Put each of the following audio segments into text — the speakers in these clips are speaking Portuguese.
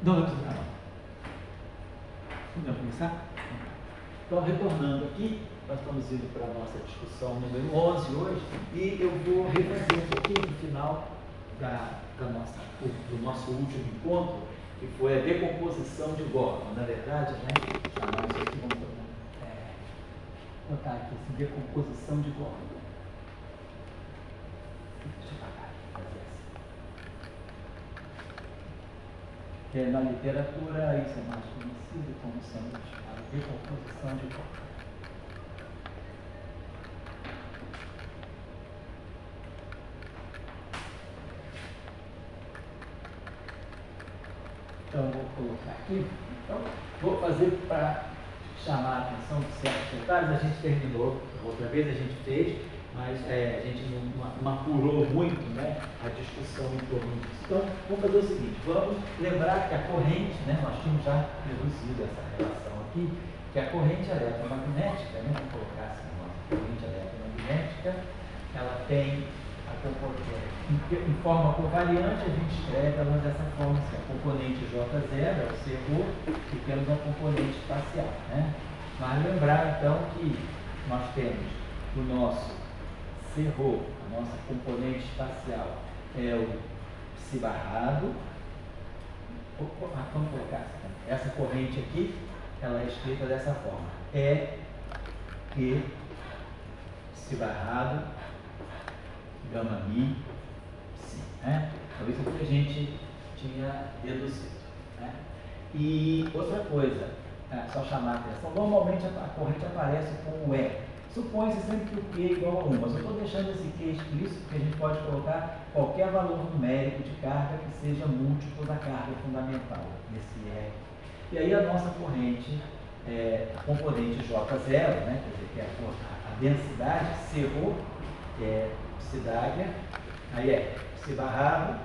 Não, não, vamos começar? Então, retornando aqui, nós estamos indo para a nossa discussão número 11 hoje, e eu vou refazer um pouquinho no final do nosso último encontro, que foi a decomposição de Gorman. Na verdade, né, chamar isso aqui, vamos botar aqui assim, decomposição de Gorman. Deixa eu apagar aqui, fazer assim. Na literatura, isso é mais conhecido como sendo chamado decomposição de Gorman. Então, vou colocar aqui. Então, vou fazer para chamar a atenção de certos detalhes. A gente terminou, outra vez a gente fez, mas a gente não apurou muito, né, a discussão em torno disso. Então, vamos fazer o seguinte, vamos lembrar que a corrente, né, nós tínhamos já reduzido essa relação aqui, que a corrente eletromagnética, né, vamos colocar assim, a corrente eletromagnética, ela tem em forma covariante, a gente escreve ela dessa forma, assim, a componente J0 é o Cerro e temos a componente espacial, né? Mas lembrar então que nós temos o nosso Cerro, a nossa componente espacial é o psi barrado. Vamos colocar assim, essa corrente aqui, ela é escrita dessa forma, que psi barrado gama mi, psi, né? Então isso que a gente tinha deduzido, né? E outra coisa, só chamar a atenção, normalmente a corrente aparece com o E. Supõe-se sempre que o Q é igual a 1, mas eu estou deixando esse Q explícito porque a gente pode colocar qualquer valor numérico de carga que seja múltiplo da carga fundamental, nesse E. E aí a nossa corrente, a componente J0, né? Quer dizer, que é a densidade Cerro, que é psi d'Águia, aí psi barrado,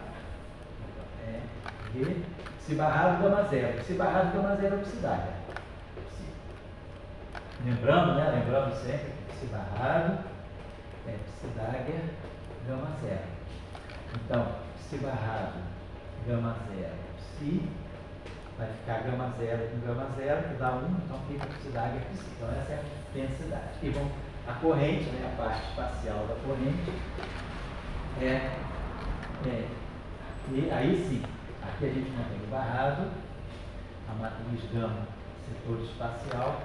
psi barrado gama zero. Psi barrado gama zero é psi d'Águia. Lembrando, né? Lembrando sempre que psi barrado é psi d'Águia gama zero. Então, psi barrado gama zero, psi, vai ficar gama zero com gama zero, que dá 1, então fica psi d'Águia psi. Então, essa é a densidade. E vamos a corrente, né, a parte espacial da corrente, e aí sim, aqui a gente mantém o barrado, a matriz gama, setor espacial.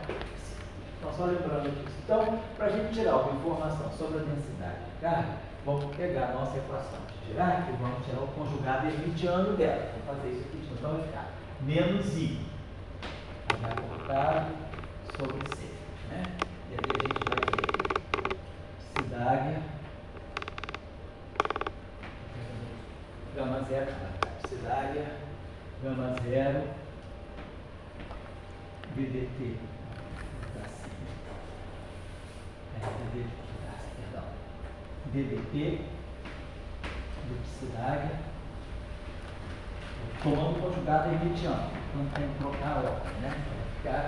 Então, só lembrando disso. Então, para a gente tirar uma informação sobre a densidade de carga, vamos pegar a nossa equação de Dirac e vamos tirar o conjugado hermitiano dela. Vou fazer isso aqui, então vai ficar menos I, H cortado sobre C, né? E aqui a gente vai ter psi d'Águia gama zero, psi d'Águia gama zero, VDT, DDT do psi d'Águia, tomando o conjugado hermitiano, não tem que trocar a ordem, né? Vai ficar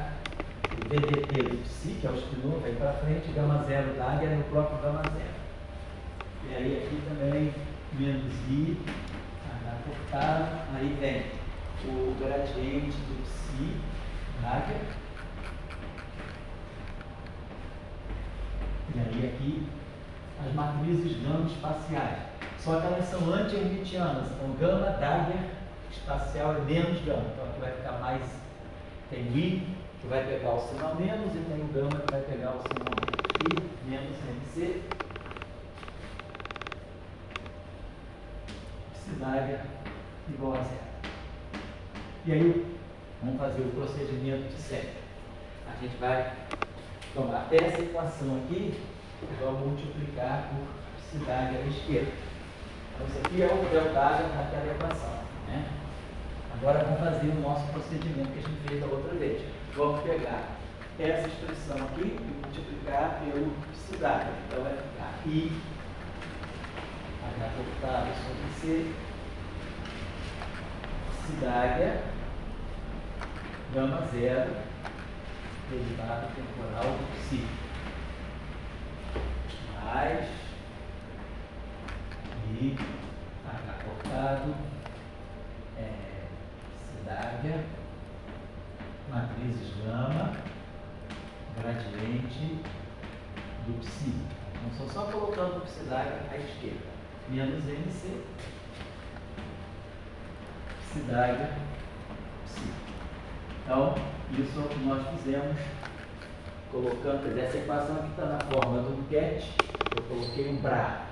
o DDT do psi, que é o espinô, vem para frente, gama zero d'Águia é o próprio gama zero. E aí aqui também menos I, H cortado, aí vem o gradiente do psi d'Águia. E aí aqui as matrizes gama espaciais. Só que elas são anti-hermitianas, então gama d'Águia espacial é menos gama. Então aqui vai ficar mais, tem o I, que vai pegar o sinal menos, e tem o gama que vai pegar o sinal menos. I menos MC, psi d'Águia igual a zero. E aí, vamos fazer o procedimento de sempre. A gente vai tomar essa equação aqui e vamos multiplicar por psi d'Águia à esquerda. Então, isso aqui é o delta naquela equação, né? Agora vamos fazer o nosso procedimento que a gente fez da outra vez. Vamos pegar essa expressão aqui e multiplicar pelo psi d'Águia. Então vai ficar I, H cortado sobre C, psi d'Águia, gama zero, derivada temporal do psi, mais I, H cortado, psi d'Águia, voltando para o psidágia à esquerda. Menos MC, psidágia, psi. Então, isso é o que nós fizemos, colocando, quer dizer, essa equação aqui está na forma do ket, eu coloquei um Bra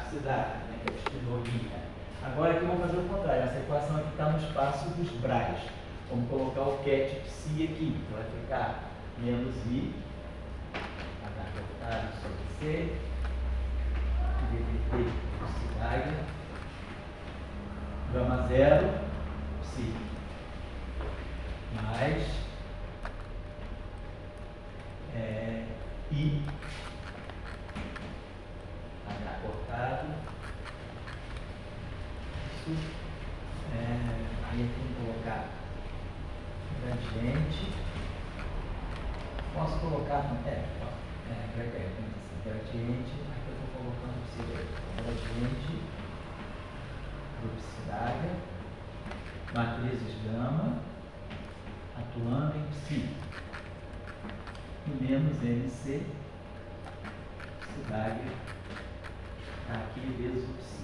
psidágia, né, que é o espinolinha. Agora aqui vamos fazer o contrário, essa equação aqui está no espaço dos Bras. Vamos colocar o ket psi aqui, então vai ficar menos I, H cortado sobre C, DDT psidágia, gama zero, psi, mais I, H cortado, isso, aí eu tenho que colocar gradiente, posso colocar, gradiente, aqui eu estou colocando gradiente do psidágia, matrizes gama, atuando em psi, e menos MC, psidágia, aqui vezes o psi.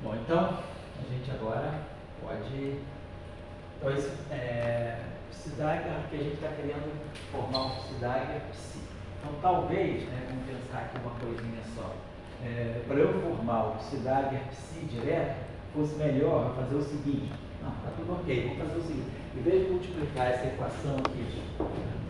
Bom, então, a gente agora pode... Então, esse psidágia, que a gente está querendo formar um psidágia psi. Então, talvez, né, vamos pensar aqui uma coisinha só, para eu formar o psidágia psi direto, fosse melhor fazer o seguinte. Não, está tudo ok, vamos fazer o seguinte. Em vez de multiplicar essa equação aqui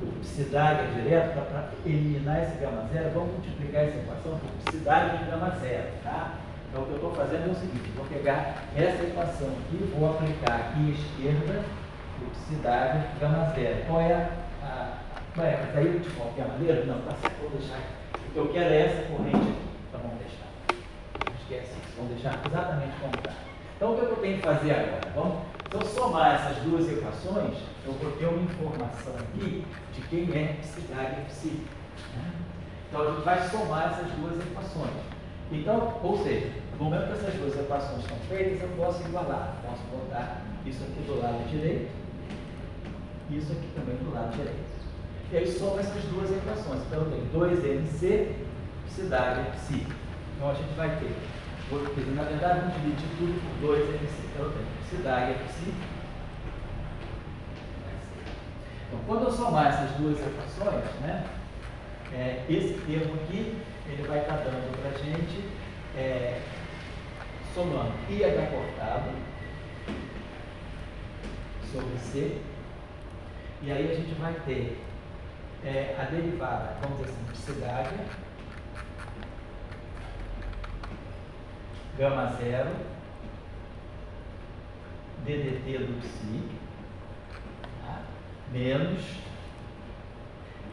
por psidágia direto, para eliminar esse gama zero, vamos multiplicar essa equação por psidágia de gama zero, tá? Então, o que eu estou fazendo é o seguinte, vou pegar essa equação aqui, vou aplicar aqui à esquerda o psidágia gama zero. Qual é mas aí de qualquer maneira, não, tá certo, vou deixar aqui. O que eu quero é essa corrente aqui, então vamos deixar. Não esquece isso, vamos deixar exatamente como está. Então, o que eu tenho que fazer agora? Se eu somar essas duas equações, eu vou ter uma informação aqui de quem é psidágia psi. Né? Então, a gente vai somar essas duas equações. Então, ou seja, no momento que essas duas equações estão feitas, eu posso igualar. Posso botar isso aqui do lado direito, isso aqui também do lado direito. E aí soma essas duas equações. Então, eu tenho 2MC, psidágia psi. Então, a gente vai ter, na verdade, vamos dividir tudo por 2MC. Então, eu tenho psidágia psi. Então, quando eu somar essas duas equações, né, esse termo aqui, ele vai estar dando para a gente, somando IH cortado sobre C, e aí a gente vai ter a derivada, vamos dizer assim, psidágia, gama zero, DDT do psi, tá? Menos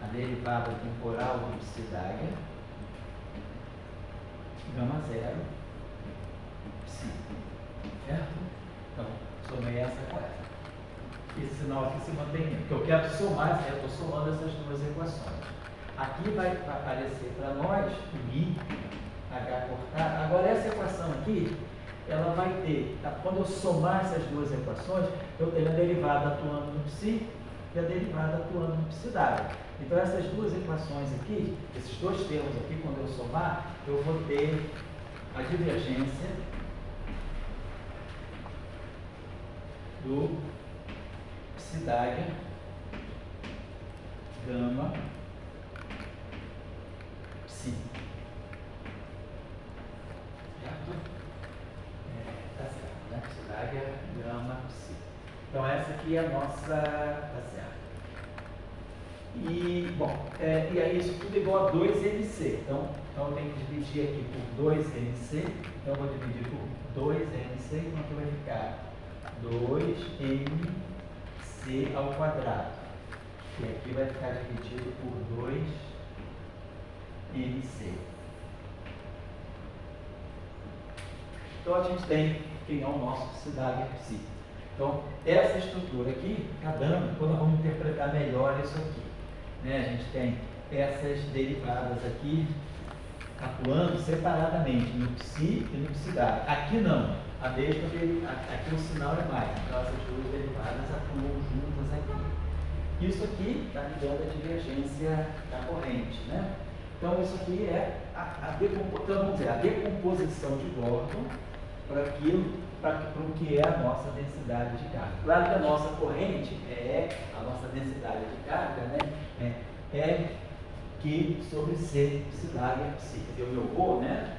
a derivada temporal do psidágia, gama zero, psi, certo? Então, somei essa com essa. Esse sinal aqui se mantém, porque eu quero somar, eu estou somando essas duas equações. Aqui vai aparecer para nós o I, H cortado. Agora, essa equação aqui, ela vai ter, tá? Quando eu somar essas duas equações, eu tenho a derivada atuando no psi e a derivada atuando no psidágia. Então, essas duas equações aqui, esses dois termos aqui, quando eu somar, eu vou ter a divergência do psidágia gama psi. Certo? Tá certo, né? Psidágia gama psi. Então, essa aqui é a nossa. Tá certo. E, bom, e aí isso tudo é igual a 2MC. Então eu tenho que dividir aqui por 2MC. Então eu vou dividir por 2MC, então aqui vai ficar 2MC ao quadrado. E aqui vai ficar dividido por 2MC. Então a gente tem quem é o nosso psidágia psi. Então, essa estrutura aqui está dando, quando nós vamos interpretar melhor isso aqui. Né? A gente tem essas derivadas aqui atuando separadamente no psi e no psidágia. Aqui não, aqui o sinal é mais, então essas duas derivadas atuam juntas aqui. Isso aqui está me dando a divergência da corrente, né? Então, isso aqui é a decomposição de Gordon para o que é a nossa densidade de carga. Claro que a nossa corrente a nossa densidade de carga, né? É Q sobre C, psilagre psi. Quer dizer, o meu ρ, né?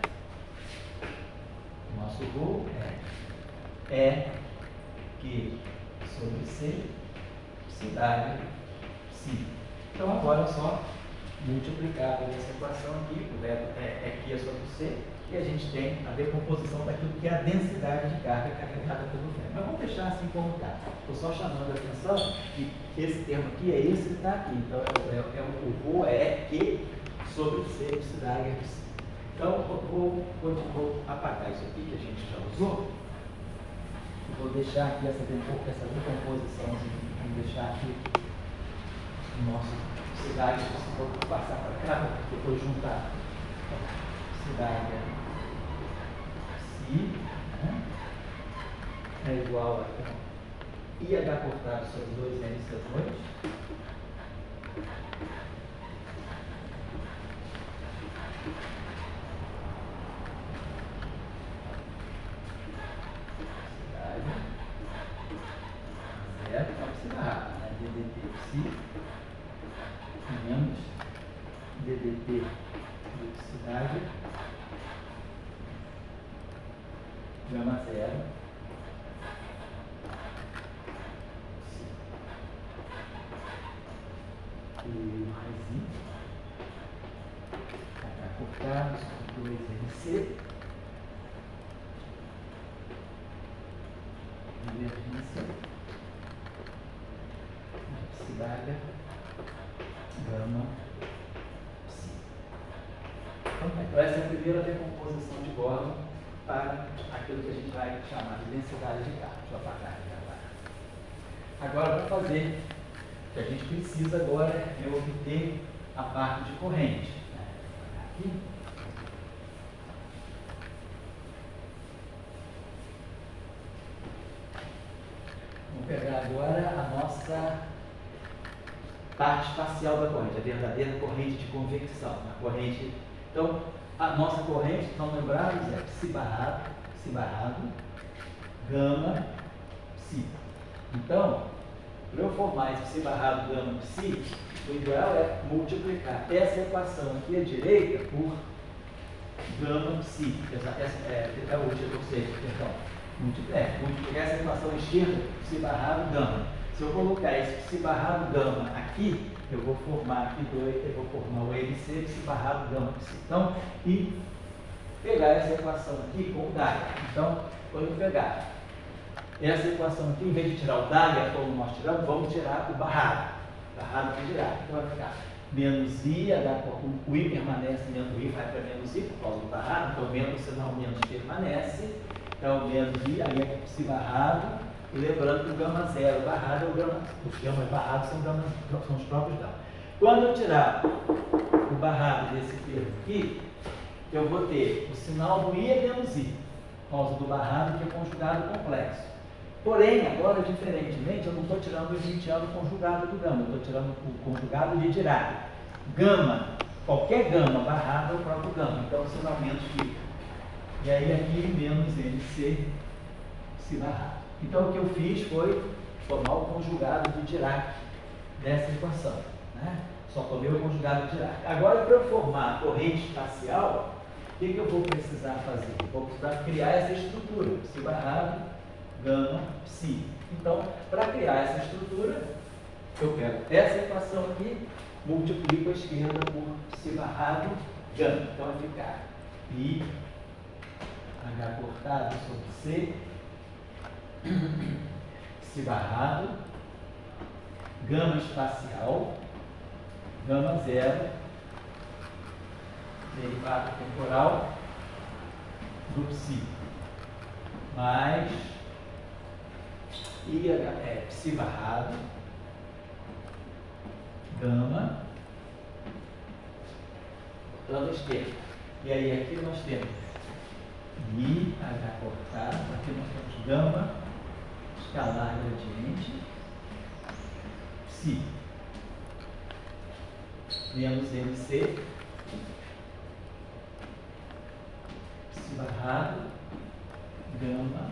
O nosso ρ é Q sobre C, psilagre psi. Então, agora é só multiplicar por essa equação aqui, o veto é Q sobre C, e a gente tem a decomposição daquilo que é a densidade de carga carregada pelo ferro. Mas vamos deixar assim como está. Estou só chamando a atenção que esse termo aqui é esse que está aqui. Então, o ρ é Q sobre C, psilagre psi. Então, vou apagar isso aqui que a gente já usou. Vou deixar aqui essa decomposição, vamos deixar aqui o nosso psilagre, vou passar para cá, depois juntar psilagre psi, né? É igual a IH cortado sobre 2N C2. Zero, então precisa rápido, né? DDT psi menos DDT de psilagre gama zero e mais I H cortado sobre 2NC divergência de psilagre gama psi. Então, essa é a primeira decomposição de Gordon para aquilo que a gente vai chamar de densidade de carga. Deixa eu apagar aqui agora. Agora, para fazer, o que a gente precisa agora é obter a parte de corrente. Aqui. Vamos pegar agora a nossa parte parcial da corrente, a verdadeira corrente de convecção. A corrente, então, a nossa corrente, estão lembrados, é psi barrado, gama, psi. Então, para eu formar esse psi barrado, gama, psi, o ideal é multiplicar essa equação aqui à direita por gama, psi. Multiplicar essa equação à esquerda, psi barrado, gama. Se eu colocar esse psi barrado, gama aqui, eu vou formar o MC psi barrado, gama, psi. Então, e pegar essa equação aqui com o Dagger. Então, quando eu pegar essa equação aqui, em vez de tirar o Dagger, como nós tiramos, vamos tirar o barrado. Barrado de girar. Então, vai ficar menos I, o I permanece, o I vai para menos I por causa do barrado, então menos, senão menos permanece. Então, menos I, aí é psi barrado. E lembrando que o gama zero barrado é o gama, os gamas barrados são os próprios gamas. Quando eu tirar o barrado desse termo aqui, eu vou ter o sinal do I é menos I, por causa do barrado que é conjugado complexo. Porém, agora, diferentemente, eu não estou tirando o emitiano conjugado do gama, eu estou tirando o conjugado de Dirac. Gama, qualquer gama barrado é o próprio gama, então o sinal menos fica. E aí aqui menos NC psi barrado. Então, o que eu fiz foi formar o conjugado de Dirac dessa equação, né? Só tomei o conjugado de Dirac. Agora, para eu formar a corrente espacial, o que eu vou precisar fazer? Vou precisar criar essa estrutura, psi barrado, gama, psi. Então, para criar essa estrutura, eu pego essa equação aqui, multiplico a esquerda por psi barrado, gama. Então, vai ficar I, H cortado sobre C, psi barrado, gama espacial, gama zero, derivada temporal do psi, mais psi barrado, gama, lado esquerdo. E aí aqui nós temos I, H cortado, aqui nós temos gama, escalar gradiente, psi. menos MC, psi barrado, gama,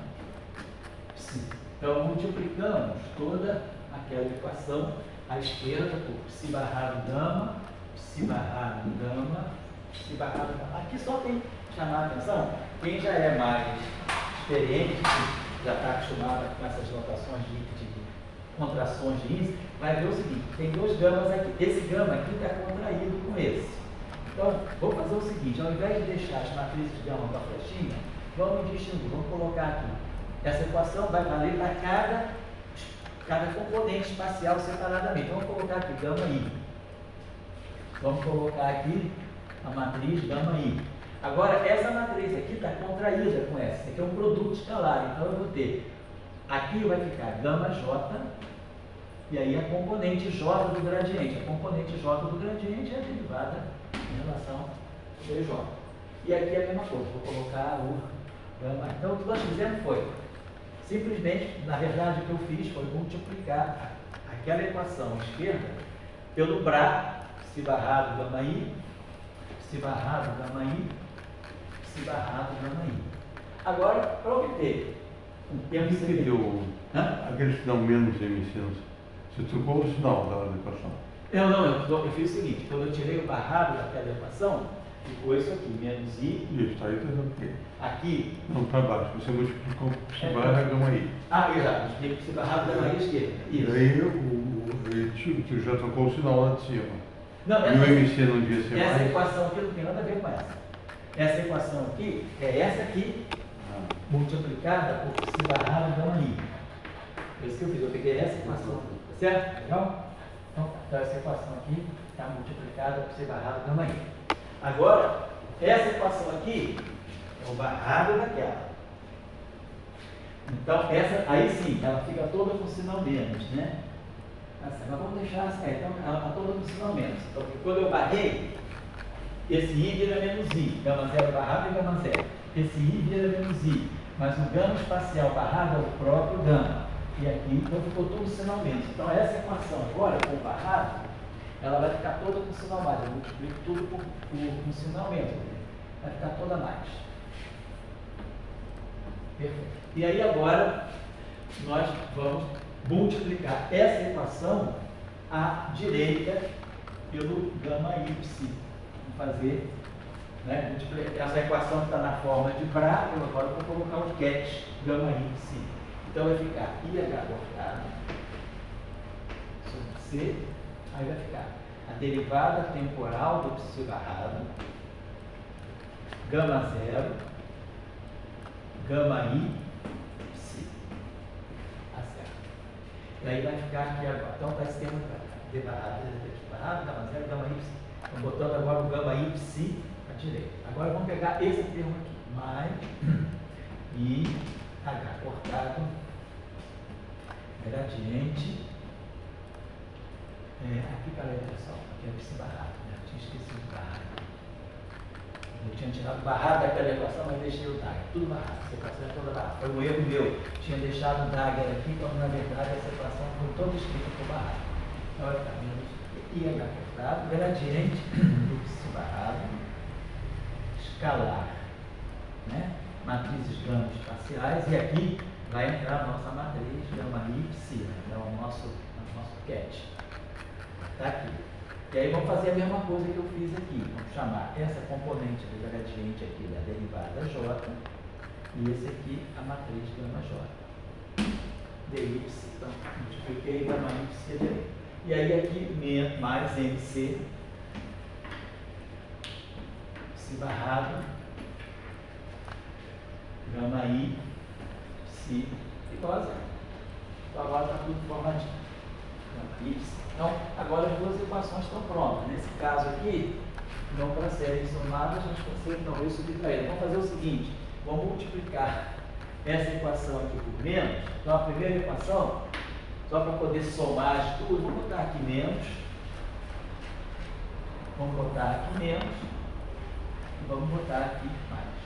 psi. Então, multiplicamos toda aquela equação à esquerda por psi barrado gama, psi barrado gama, psi barrado gama. Aqui só tem que chamar a atenção, quem já é mais experiente, já está acostumado com essas notações de contrações de índice, vai ver o seguinte, tem dois gamas aqui. Esse gama aqui está contraído com esse. Então, vou fazer o seguinte, ao invés de deixar as matrizes de gama com a flechinha, vamos distinguir, vamos colocar aqui. Essa equação vai valer para cada componente espacial separadamente. Vamos colocar aqui gama I. Vamos colocar aqui a matriz gama I. Agora, essa matriz aqui está contraída com essa. Esse aqui é um produto escalar. Então, eu vou ter, aqui vai ficar gama J, e aí a componente J do gradiente. A componente J do gradiente é a derivada em relação ao DJ. E aqui é a mesma coisa. Vou colocar o gama. Então, o que nós fizemos foi, simplesmente, na verdade, o que eu fiz foi multiplicar aquela equação esquerda pelo BRA, psi barrado gama I, psi barrado gama I, psi barrado gama I. Agora, para obter um termo que deu aquele sinal menos MC, você trocou o sinal da equação? Eu fiz o seguinte, quando eu tirei o barrado daquela equação, ficou isso aqui, menos I. Isso, está aí dizendo o quê? Aqui. Não, para baixo, você multiplicou psi barra gama I. Ah, exato, multipliquei psi barrado gama I esquerda. Isso. E aí tu já trocou o sinal lá de cima. Não, e o MC não devia ser essa mais? equação aqui não tem nada a ver com essa. Essa equação aqui é essa aqui, multiplicada por psi barrado gama I. É isso que eu fiz, eu peguei essa equação, certo? Legal? Então essa equação aqui está multiplicada por psi barrado gama I. Agora, essa equação aqui é o barrado daquela. Então, essa aí sim, ela fica toda com sinal menos, né? Assim, mas vamos deixar assim, então ela está toda com sinal menos. Então, quando eu barrei, esse I vira menos I, gama zero barrado e gama zero. Esse I vira menos I, mas o gama espacial barrado é o próprio gama. E aqui, então ficou todo sinal menos. Então, essa equação agora, com o barrado, ela vai ficar toda com sinal mais. Eu multiplico tudo com sinal menos. Vai ficar toda mais. Perfeito. E aí agora, nós vamos multiplicar essa equação à direita pelo gama Y. Vamos fazer, né, essa equação que está na forma de BRA, eu agora vou colocar o ket gama Y. Então vai ficar IH cortado sobre C, aí vai ficar a derivada temporal do psi barrado, gama zero, gama I, psi. Tá certo. E aí vai ficar aqui agora. Então está esse termo de barrado, gama zero, gama I, psi. Estamos botando agora o gama I, psi à direita. Agora vamos pegar esse termo aqui, mais I, H cortado, gradiente, aqui para aí pessoal, aqui é psi barrado, né? Eu tinha esquecido o barrado. Eu tinha tirado o barrado daquela equação, mas deixei o Dagger, tudo barrado, essa equação é toda barrada. Foi um erro meu, tinha deixado o Dagger aqui, quando na verdade essa equação foi toda escrita por barrado. Então vai ficar menos IH cortado, gradiente do psi barrado, escalar, né? Matrizes gama espaciais, e aqui vai entrar a nossa matriz gama I, psi, né? É o nosso ket. Está aqui. E aí vamos fazer a mesma coisa que eu fiz aqui. Vamos chamar essa componente do gradiente aqui da derivada J, e esse aqui a matriz gama J. DY, então multipliquei gama I, psi direito. E aí aqui mais MC, psi barrado, gama I, psi, igual a zero. Então agora está tudo formadinho. Então, agora as duas equações estão prontas. Nesse caso aqui, não para serem somadas, a gente consegue talvez subtrair. Vamos fazer o seguinte, vamos multiplicar essa equação aqui por menos. Então, a primeira equação, só para poder somar as duas, vamos botar aqui menos. Vamos botar aqui menos. E vamos botar aqui mais.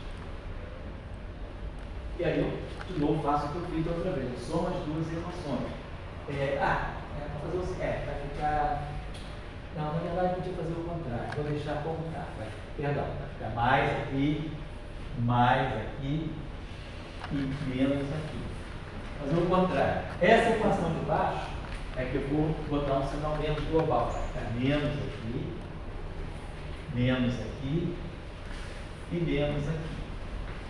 E aí eu, de novo, faço o que eu fiz da outra vez. Eu somo as duas equações. Vamos fazer o seguinte, vai ficar Não, na verdade eu podia fazer o contrário. Vou deixar como está. Perdão, vai ficar mais aqui e menos aqui. Fazer o contrário. Essa equação de baixo é que eu vou botar um sinal menos global. Vai ficar menos aqui e menos aqui.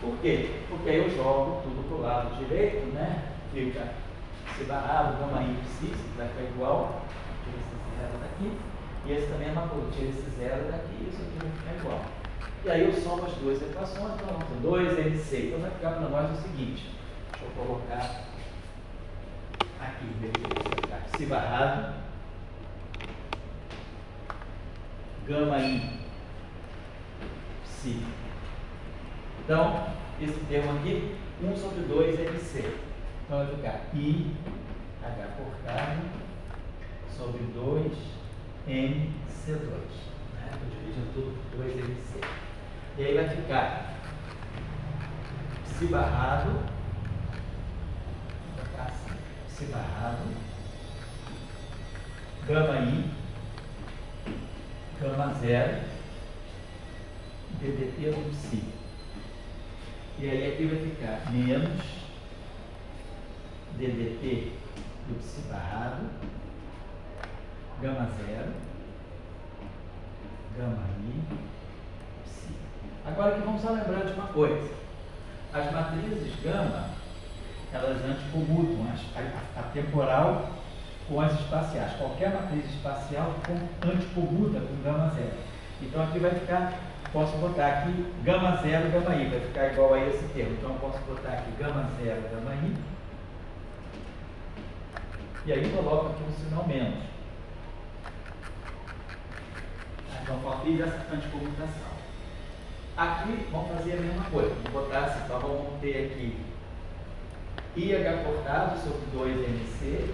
Por quê? Porque aí eu jogo tudo para o lado direito, né? Fica separado, gama i psi, vai ficar igual. Tira esse zero daqui. E esse também é uma coisa. Tira esse zero daqui e isso aqui vai ficar igual. E aí eu somo as duas equações, então vamos ter 2MC. Então vai ficar para nós o seguinte. Deixa eu colocar aqui, beleza. Psi barrado. Gama i psi. Então, esse termo aqui, 1 sobre 2 MC. Então vai ficar I H cortado sobre 2MC2. Estou dividindo tudo por 2MC. E aí vai ficar psi barrado, vou colocar assim, psi barrado, gama I, gama 0, DDT do psi. E aí aqui vai ficar menos DDT do psi barrado, gama 0, gama I, psi. Agora que vamos só lembrar de uma coisa. As matrizes gama, elas anticomutam a temporal com as espaciais. Qualquer matriz espacial anticomuta com gama 0. Então aqui vai ficar, posso botar aqui gama 0, gama i, vai ficar igual a esse termo. Então eu posso botar aqui gama 0, gama i. E aí coloco aqui um sinal menos. Então eu fiz essa anticomutação. Aqui vamos fazer a mesma coisa. Vamos botar assim, então vamos ter aqui IH cortado sobre 2MC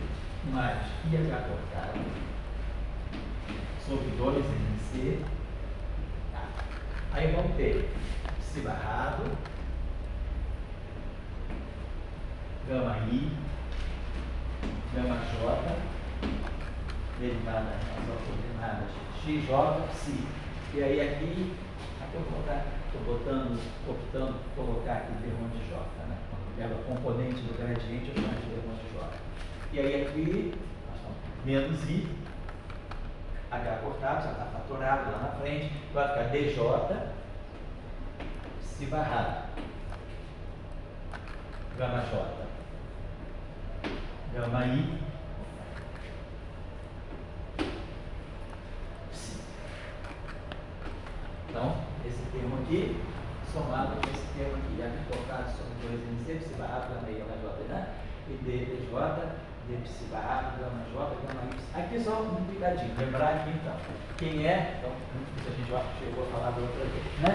mais IH cortado sobre 2MC. Tá. Aí vamos ter psi barrado, gama I, gama J, derivada das coordenadas XJ, psi. E aí aqui estou optando por colocar aqui o termo de J, né? Quando pega o componente do gradiente, eu chamo de termo de J. E aí aqui, menos I, H cortado, já está fatorado lá na frente, vai ficar DJ, psi barrado, gama J, gama I, psi. Então, esse termo aqui, somado com esse termo aqui, H cortado sobre 2MC, psi barrado, gama I, gama J, né? E DJ, D psi barrado, gama J, gama Y. Aqui só um picadinho. Lembrar aqui então, quem é, então, a gente já chegou a falar da outra vez, né?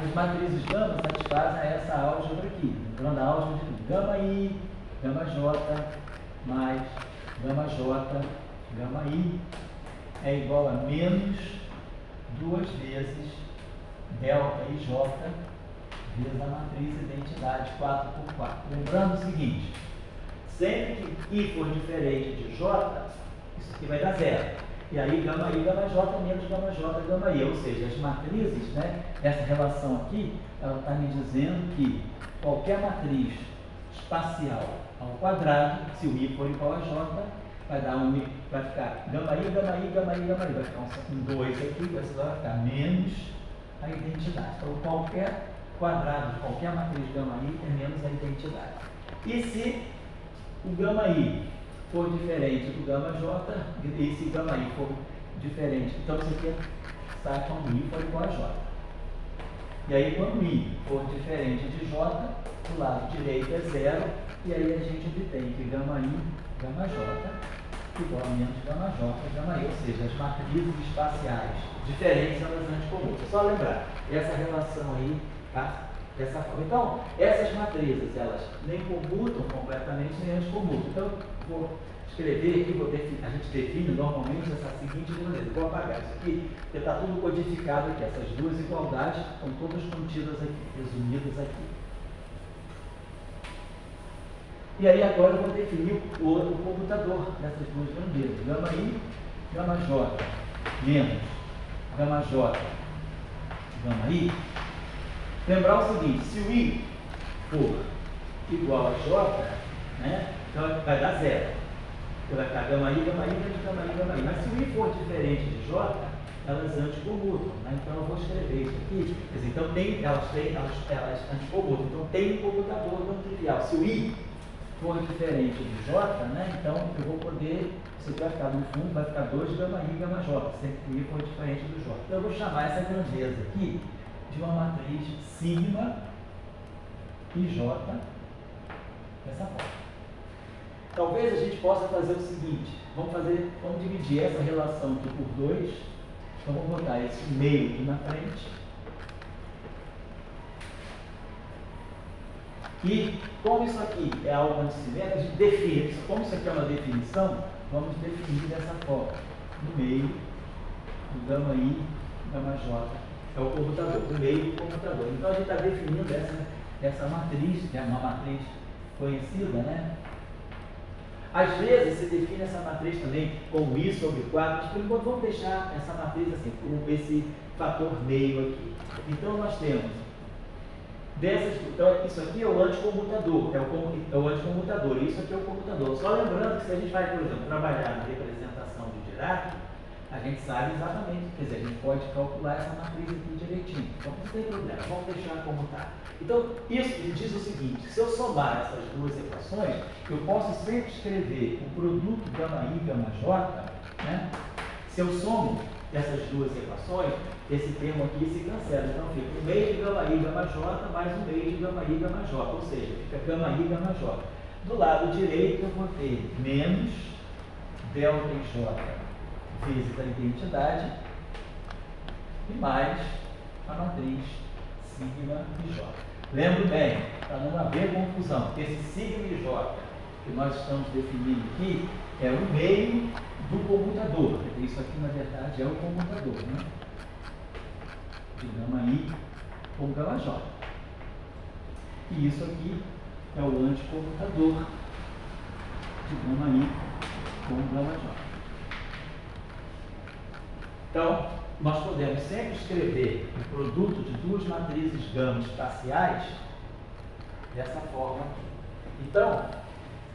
As matrizes gama satisfazem essa álgebra aqui. Lembrando a álgebra de gama I, gama J, mais gama J, gama I, é igual a menos 2 vezes delta IJ vezes a matriz identidade 4 por 4. Lembrando o seguinte, sempre que I for diferente de J, isso aqui vai dar 0. E aí gama I, gama J, menos gama J, gama I. Ou seja, as matrizes, né, essa relação aqui, ela está me dizendo que qualquer matriz espacial ao quadrado, se o I for igual a J, vai dar vai ficar gama I, gama I, gama I, gama I. Vai ficar um 2 aqui, vai ficar menos a identidade. Então qualquer quadrado, qualquer matriz gama I é menos a identidade. E se o gama I for diferente do gama J, e se gama I for diferente, então isso aqui sai quando I for igual a J. E aí quando I for diferente de J, do lado direito é 0, e aí a gente obtém que gama I, gama J, igual a menos gama J, gama I. Ou seja, as matrizes espaciais diferentes, elas anticomutam. Só lembrar, essa relação aí, tá? Dessa forma. Então, essas matrizes, elas nem comutam completamente, nem anticomutam. Então, vou escrever aqui, a gente define normalmente essa seguinte maneira. Vou apagar isso aqui, porque está tudo codificado aqui. Essas duas igualdades estão todas contidas aqui, resumidas aqui. E aí agora eu vou definir o computador dessas duas grandezas, gama I, gama J. menos gama J, gama I, lembrar o seguinte, se o I for igual a J, né, então vai dar zero. Porque vai ficar gama I menos gama I, gama I. Mas se o I for diferente de J, elas anticomutam, né? Então eu vou escrever isso aqui. Quer dizer, então elas anticomutam. Então tem um comutador não trivial. Se o I for diferente de J, né? Então eu vou poder, isso aqui vai ficar no fundo, vai ficar 2 gama I, gama J, sempre que o I for diferente do J. Então eu vou chamar essa grandeza aqui de uma matriz sigma IJ dessa forma. Talvez a gente possa fazer o seguinte, vamos dividir essa relação aqui por 2, então vamos botar esse meio aqui na frente. E como isso aqui é algo anticimétrico, a gente define, como isso aqui é uma definição, vamos definir dessa forma, no meio do gama I, gama J, é o comutador, no meio do comutador. Então a gente está definindo essa matriz, que é uma matriz conhecida, né? Às vezes se define essa matriz também como I sobre 4, mas por enquanto vamos deixar essa matriz assim, com esse fator meio aqui. Então nós temos então isso aqui é o anticomutador, é o anticomutador, e isso aqui é o comutador. Só lembrando que se a gente vai, por exemplo, trabalhar na representação de Dirac, a gente sabe exatamente, quer dizer, a gente pode calcular essa matriz aqui direitinho. Então não tem problema, vamos deixar como está. Então, isso diz o seguinte, se eu somar essas duas equações, eu posso sempre escrever o produto gama I, gama J, né? Se eu somo essas duas equações, esse termo aqui se cancela. Então fica o meio de gama I, gama J, mais o meio de gama I, gama J, ou seja, fica gama I, gama J. Do lado direito eu vou ter menos delta IJ vezes a identidade e mais a matriz sigma IJ. Lembro bem, para não haver confusão, esse sigma IJ que nós estamos definindo aqui é o meio do comutador. Isso aqui, na verdade, é o comutador, né? De gama I com gama J. E isso aqui é o anticomutador de gama I com gama J. Então, nós podemos sempre escrever o produto de duas matrizes gama espaciais dessa forma aqui. Então,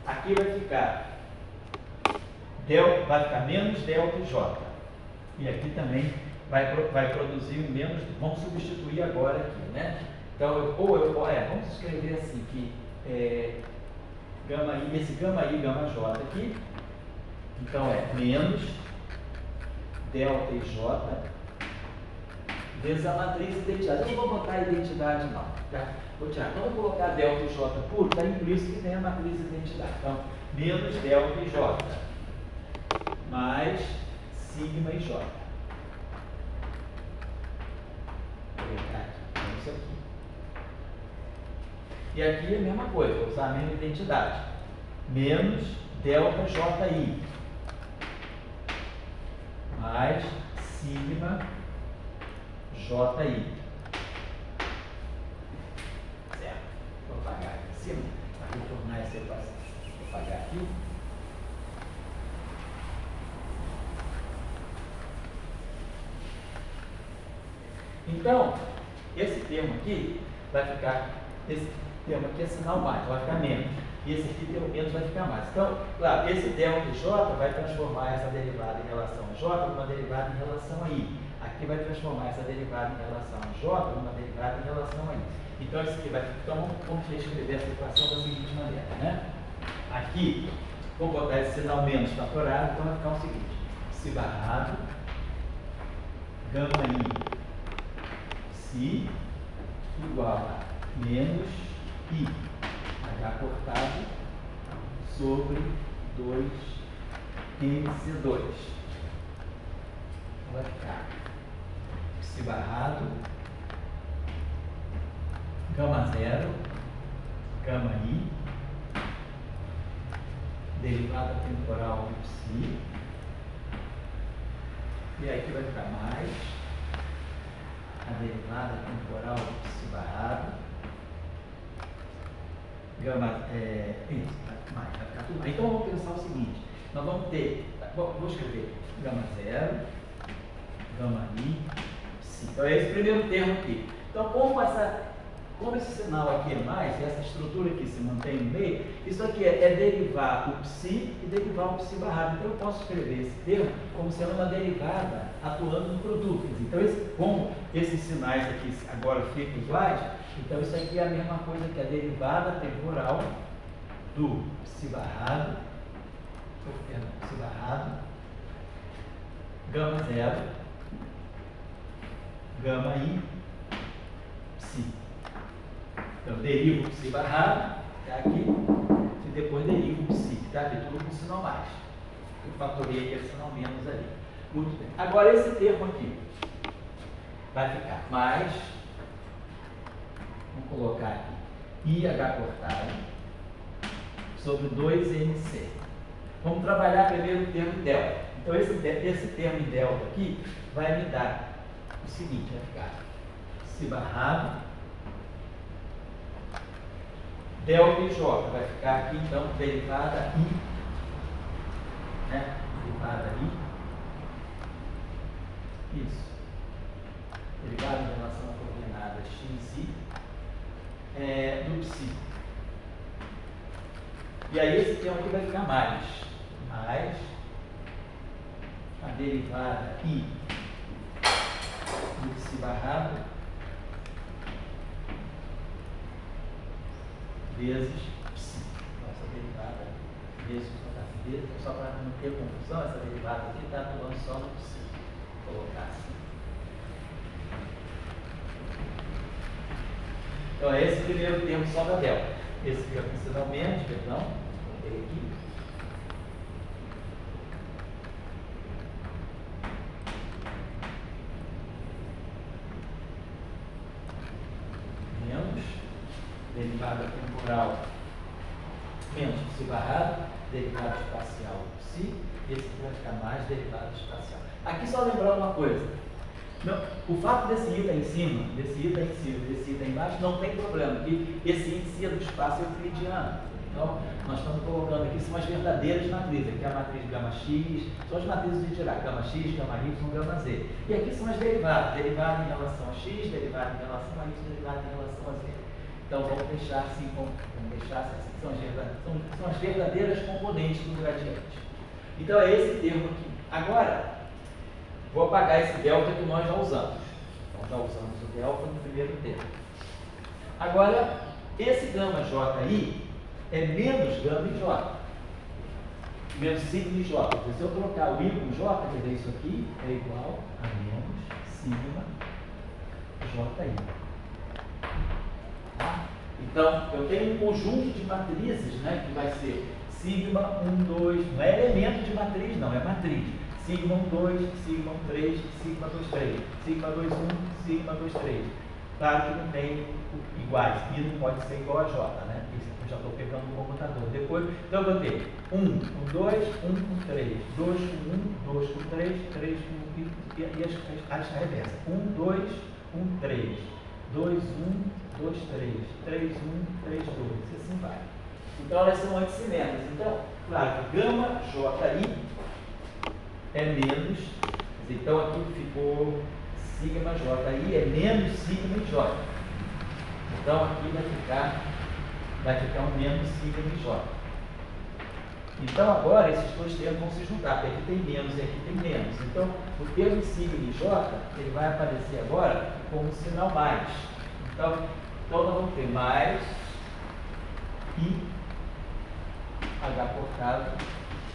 aqui vai ficar menos delta J. E aqui também vai produzir um menos, vamos substituir agora aqui, né? Então, vamos escrever assim, que esse gama I, gama J aqui, então é menos delta IJ vezes a matriz identidade. Eu não vou botar a identidade não, tá? Vou tirar. Quando eu colocar delta IJ puro, está implícito que tem a matriz identidade. Então, menos delta IJ mais sigma IJ. É isso aqui. E aqui é a mesma coisa, vou usar a mesma identidade. Menos delta JI mais sigma JI. Certo? Vou apagar aqui em cima para retornar essa equação. Vou apagar aqui. Então, esse termo aqui vai ficar, esse termo aqui é sinal mais, vai ficar menos. E esse aqui, pelo menos, vai ficar mais. Então, claro, esse delta J vai transformar essa derivada em relação a J numa derivada em relação a I. Aqui vai transformar essa derivada em relação a J numa derivada em relação a I. Então, isso aqui vai ficar. Então, vamos reescrever essa equação da seguinte maneira, né? Aqui, vou botar esse sinal menos fatorado, então vai ficar o seguinte: si barrado, gama I, si, igual a menos I. H cortado sobre 2MC2. Vai ficar si barrado, gama 0, gama I, derivada temporal do psi, e aqui vai ficar mais a derivada temporal do psi barrado, gama, vai ficar tudo. Então vamos pensar o seguinte, nós vamos ter, vou escrever gama 0, gama I, psi. Então é esse primeiro termo aqui. Então como esse sinal aqui é mais, e essa estrutura aqui se mantém no meio, isso aqui é derivar o psi e derivar o psi barrado. Então eu posso escrever esse termo como sendo uma derivada atuando no produto. Então como esses sinais aqui agora ficam iguais, então isso aqui é a mesma coisa que a derivada temporal do psi barrado, gama zero, gama I, psi. Então, derivo o psi barrado, está aqui, e depois derivo o psi, que está aqui, tudo com sinal mais. Eu fatorei aquele sinal menos ali. Muito bem. Agora, esse termo aqui vai ficar mais, vamos colocar aqui, IH cortado sobre 2NC. Vamos trabalhar primeiro o termo em delta. Então, esse termo em delta aqui vai me dar o seguinte, vai ficar psi barrado, delta e J, vai ficar aqui então derivada I, né? Derivada I, isso, derivada em relação à coordenada xi, do psi. E aí esse termo aqui vai ficar mais a derivada I do psi barrado vezes psi. Nossa derivada vezes só para não ter confusão, essa derivada aqui está atuando só no psi. Vou colocar assim. Então é esse primeiro termo só da delta. Esse fica com sinal menos, perdão, coloquei aqui. Menos derivada temporal menos psi barrado, derivada espacial psi, esse aqui vai ficar mais derivada espacial. Aqui só lembrar uma coisa, o fato desse I estar em cima, desse I estar em cima, desse I estar embaixo, não tem problema, porque esse índice do espaço euclidiano. Então, nós estamos colocando aqui, são as verdadeiras matrizes, aqui é a matriz gama X, são as matrizes de Dirac, gama X, gama Y, gama Z. E aqui são as derivadas, derivada em relação a X, derivada em relação a Y, derivada em relação a Z. Então vamos deixar assim, são as verdadeiras componentes do gradiente. Então é esse termo aqui. Agora, vou apagar esse delta que nós já usamos. Nós já usamos o delta no primeiro termo. Agora, esse gama JI é menos gama em J. Menos sigma em J. Então, se eu trocar o I com J, quer dizer, isso aqui é igual a menos sigma JI. Então, eu tenho um conjunto de matrizes, né, que vai ser sigma 1, 2, não é elemento de matriz, não, é matriz. Sigma 1, 2, sigma 1, 3, sigma 2, 3, sigma 2, 1, sigma 2, 3. Claro que não tem iguais, I não pode ser igual a J, né? Isso eu já estou pegando no computador. Depois, então eu vou ter 1 com 2, 1 com 3, 2 com 1, 2 com 3, 3 com 1 e as reversas. 1, 2, 1, 3, 2, 1, 2, 3, 3, 1, 3, 2, e assim vai. Então elas são antisssiméricas. Então, claro que gama JI é menos, então aqui ficou sigma JI é menos sigma em J. Então aqui vai ficar um menos sigma em J. Então agora esses dois termos vão se juntar, porque aqui tem menos e aqui tem menos. Então o termo sigma em J, ele vai aparecer agora como sinal mais. Então nós vamos ter mais I H cortado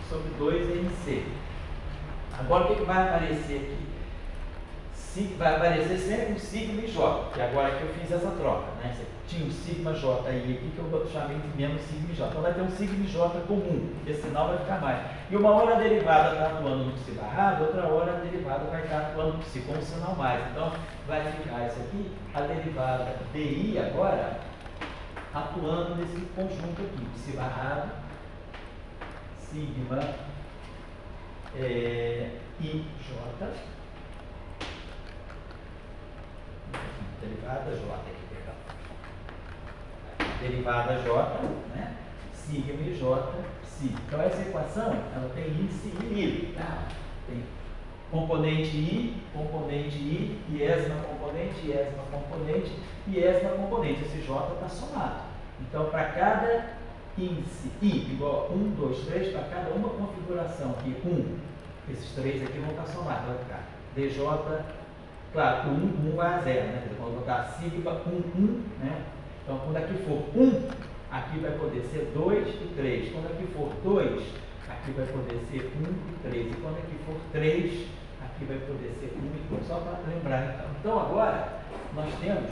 sobre 2NC. Agora o que vai aparecer aqui? Vai aparecer sempre um sigma em J, que agora que eu fiz essa troca, né? Você tinha um sigma JI aqui que eu chamei de menos sigma em J. Então vai ter um sigma em J comum, esse sinal vai ficar mais. E uma hora a derivada está atuando no psi barrado, outra hora a derivada vai estar atuando no psi com o sinal mais. Então vai ficar isso aqui, a derivada DI agora atuando nesse conjunto aqui, psi barrado, sigma IJ, derivada J aqui, perdão. Derivada J, né? Sigma e J, psi. Então essa equação, ela tem índice e nível. Tá? Tem componente I, iésima componente, iésima componente. Esse J está somado. Então, para cada índice I igual a 1, 2, 3, para cada uma configuração aqui, 1, esses três aqui vão estar somados, vai ficar DJ, claro, o 1 vai a 0, né? Quando eu botar sigma 1, 1, né? Então, quando aqui for 1, aqui vai poder ser 2 e 3. Quando aqui for 2, aqui vai poder ser 1 e 3. E quando aqui for 3, aqui vai poder ser 1 e 2. Só para lembrar, então. Então, agora, nós temos,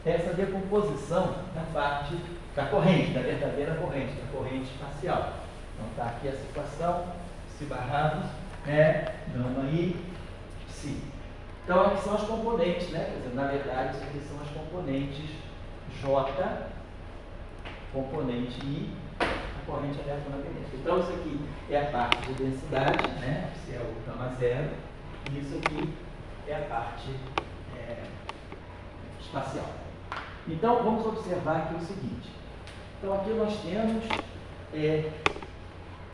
essa decomposição na parte da corrente, da verdadeira corrente, da corrente espacial. Então, está aqui a situação, psi barrado, gama I, psi. Então, aqui são as componentes, né? Quer dizer, na verdade, isso aqui são as componentes J, componente I, a corrente eletromagnética. Então, isso aqui é a parte de densidade, né? Se é o gama zero, e isso aqui é a parte espacial. Então, vamos observar aqui o seguinte. Então, aqui nós temos o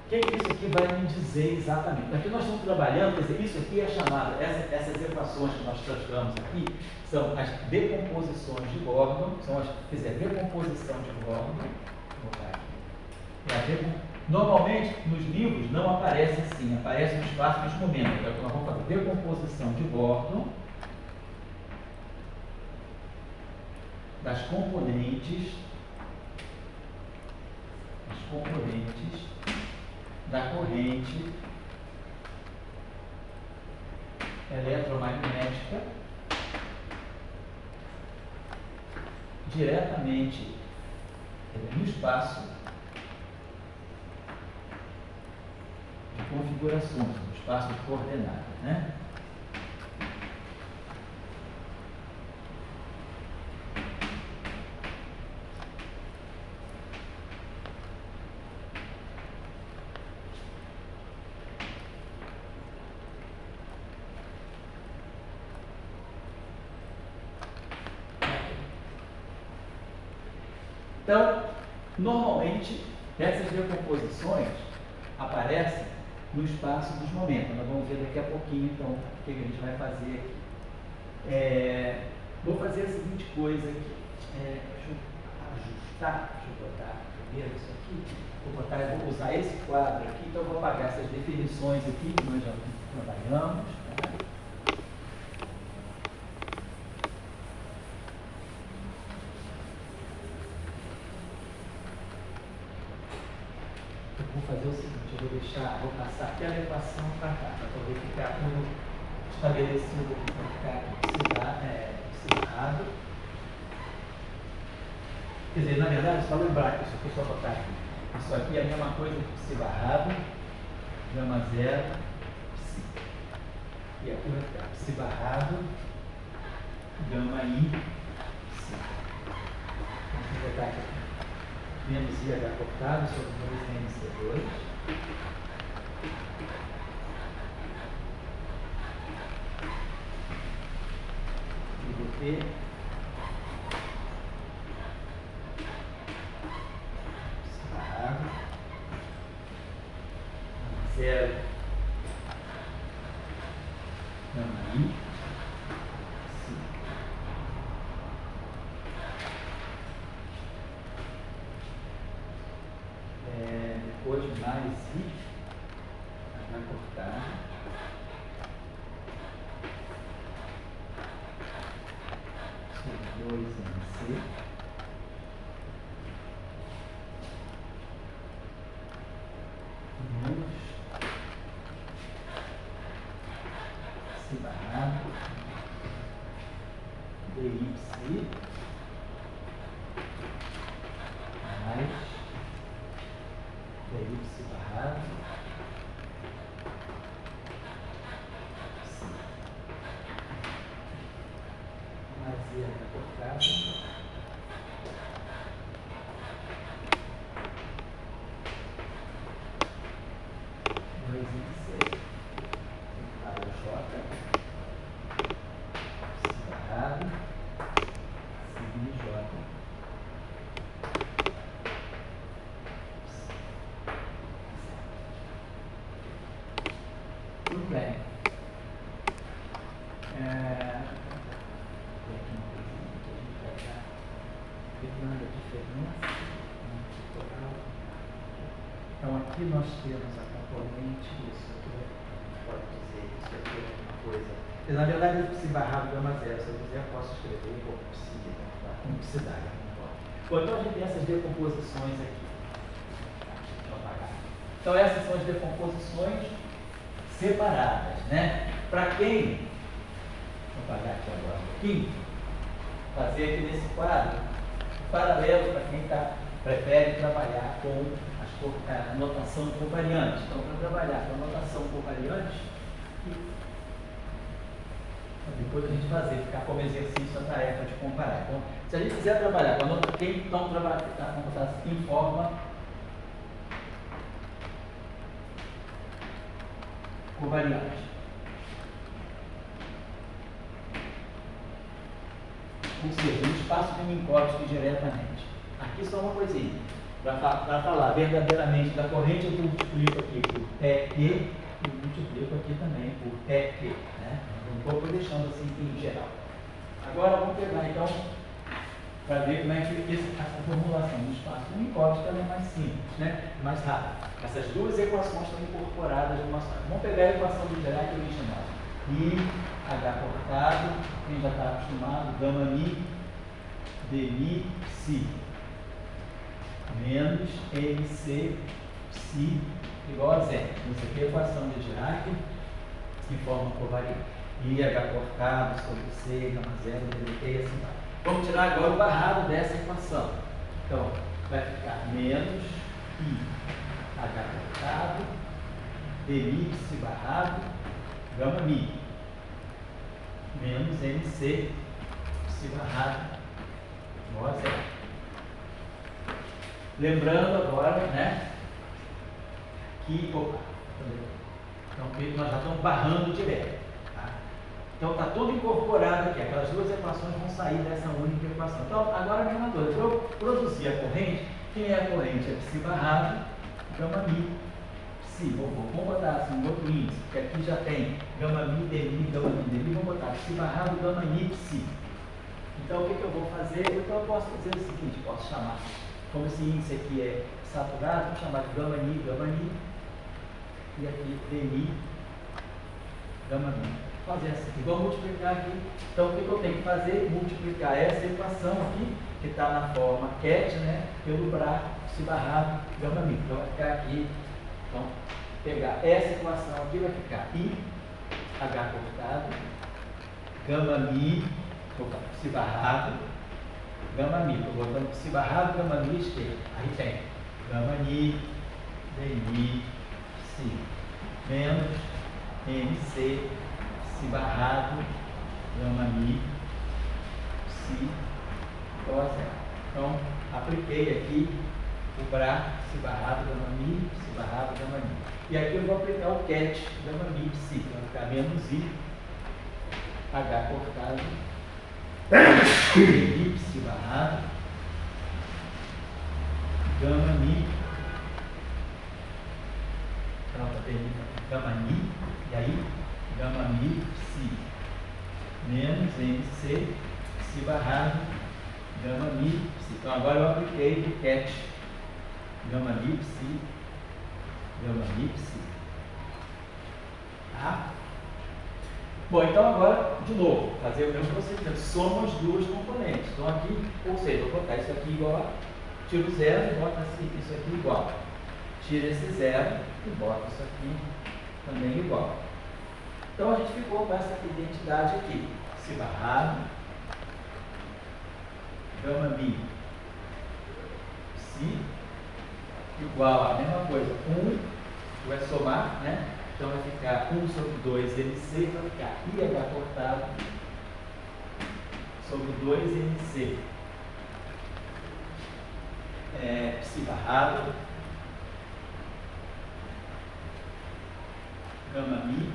que isso aqui vai me dizer exatamente? Aqui nós estamos trabalhando, quer dizer, isso aqui é chamado, essas equações que nós transformamos aqui, são as decomposições de Gordon, quer dizer, decomposição de Gordon, vou botar aqui. Normalmente, nos livros, não aparece assim, aparece no espaço dos momentos. Então, nós vamos fazer decomposição de Gordon das componentes da corrente eletromagnética diretamente no espaço de configurações, no espaço de coordenadas, né? Então, normalmente, essas decomposições aparecem no espaço dos momentos. Nós vamos ver daqui a pouquinho, então, o que a gente vai fazer aqui. Vou fazer a seguinte coisa aqui. Deixa eu ajustar, deixa eu botar primeiro isso aqui. Vou usar esse quadro aqui, então eu vou apagar essas definições aqui que nós já trabalhamos. Tá? Vou fazer o seguinte, vou passar aquela equação para cá, para poder ficar tudo estabelecido aqui, para ficar psi-barrado. Quer dizer, na verdade, só lembrar que isso aqui, só botar aqui. Isso aqui é a mesma coisa que psi-barrado, gama zero, psi. E aqui vai ficar psi-barrado, gama I, psi. Vamos botar aqui. Menos IH cortado sobre 2MC2. E do P. Separado. Zero. Gama I. Depois mais I, vai cortar. Sobre 2MC. Menos psi-barrado. DY. Mais DY psi-barrado. Mais I cortado. Dois MC. Para o J. Psi-barrado. Sigma J. diferença natural. Então aqui nós temos a componente, isso aqui, a gente pode dizer que isso aqui é uma coisa. Na verdade, psi barrado gama zero, se eu quiser, eu posso escrever como psi, como psidade, não pode. Bom, então a gente tem essas decomposições aqui. Deixa eu apagar. Então essas são as decomposições separadas, né? Para quem, vou apagar aqui agora um pouquinho, fazer aqui nesse quadro, paralelo para quem prefere trabalhar com a notação covariante. Então, para trabalhar com a notação covariante, depois a gente ficar como exercício a tarefa de comparar. Então, se a gente quiser trabalhar com a notação, quem então trabalha em forma covariante. Ou seja, no espaço de Minkowski diretamente. Aqui só uma coisinha. Para falar verdadeiramente da corrente, eu multiplico aqui por TQ e multiplico aqui também por TQ. Né? Um pouco deixando assim em geral. Agora vamos pegar então, para ver como é que essa formulação do espaço de Minkowski também é mais simples, né? Mais rápido. Essas duas equações estão incorporadas numa só. Vamos pegar a equação do Dirac original. I, H cortado, quem já está acostumado, gama mi, dmi, psi, menos mc, psi, igual a zero. Isso aqui é a equação de Dirac em forma covariante. I, H cortado, sobre C, gama zero, ddt e assim vai. Vamos tirar agora o barrado dessa equação. Então, vai ficar menos I, H cortado, dmi, psi barrado, gama mi, menos MC, psi barrado, igual a zero. Lembrando agora, né, que, então nós já estamos barrando direto. Tá? Então está tudo incorporado aqui, aquelas duas equações vão sair dessa única equação. Então, agora a mesma coisa, para eu produzir a corrente, quem é a corrente? É psi barrado, gama mi, psi. Vamos botar assim um outro índice, porque aqui já tem gama mi, dmi, vamos botar psi barrado, gama mi, psi. Então o que eu vou fazer? Então eu posso fazer o seguinte, posso chamar, como esse índice aqui é saturado, vou chamar de gama mi, e aqui dmi, gama mi. Fazer assim, aqui, vou multiplicar aqui. Então o que eu tenho que fazer? Multiplicar essa equação aqui, que está na forma ket, né, pelo psi barrado, gama mi. Então vai ficar aqui. Então, pegar essa equação aqui, vai ficar I, H cortado, gama mi, psi barrado, gama mi. Estou botando psi barrado, gama mi esquerda. Aí tem gama mi, dmi, psi, menos mc, psi barrado, gama mi, psi, igual a zero. Então, apliquei aqui o psi barrado, gama mi, psi barrado, gama mi. E aqui eu vou aplicar o ket, gama mi, psi, vai ficar menos I, H cortado, dmi, psi barrado, gama mi, gama mi, e aí, gama mi, psi, menos mc, psi barrado, gama mi, psi. Então agora eu apliquei o ket, gama mi, psi, tá? Bom, então agora, de novo, fazer o mesmo procedimento, soma as duas componentes. Então aqui, ou seja, vou botar isso aqui igual a, tiro zero e boto isso aqui igual. Tira esse zero e bota isso aqui também igual. Então a gente ficou com essa identidade aqui, psi barrado, gama mi, psi, igual a mesma coisa, 1, vai somar, né? Então vai ficar 1 sobre 2 MC, vai ficar IH cortado sobre 2 MC. Psi barrado, gama mi,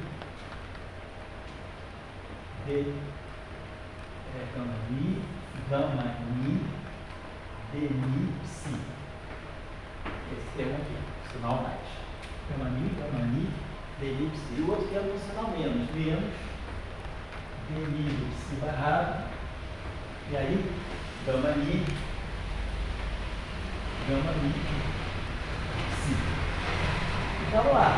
gama mi, dmi, psi. Esse termo aqui, sinal mais. Gama mi, dmi, psi. O outro termo é o sinal menos, dmi, psi barrado. E aí, gama mi, gama mi, si. Então vamos lá.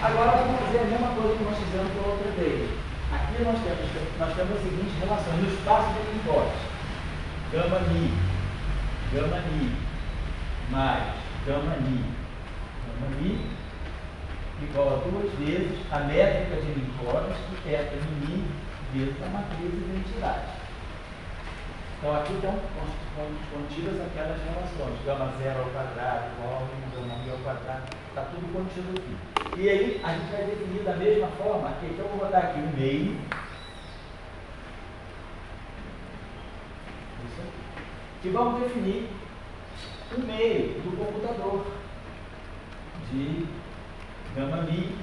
Agora vamos fazer a mesma coisa que nós fizemos pela outra vez. Aqui nós temos as seguintes relações, no espaço de hipótese. Gama mi mais gama mi igual a 2 vezes a métrica de Minkowski, que é eta mi vezes a matriz de identidade. Então aqui estão contidas aquelas relações, gama 0 ao quadrado igual a gama mi ao quadrado, está tudo contido aqui. E aí a gente vai definir da mesma forma aqui, então eu vou botar aqui o meio, isso aqui, e vamos definir o meio do computador de gama mi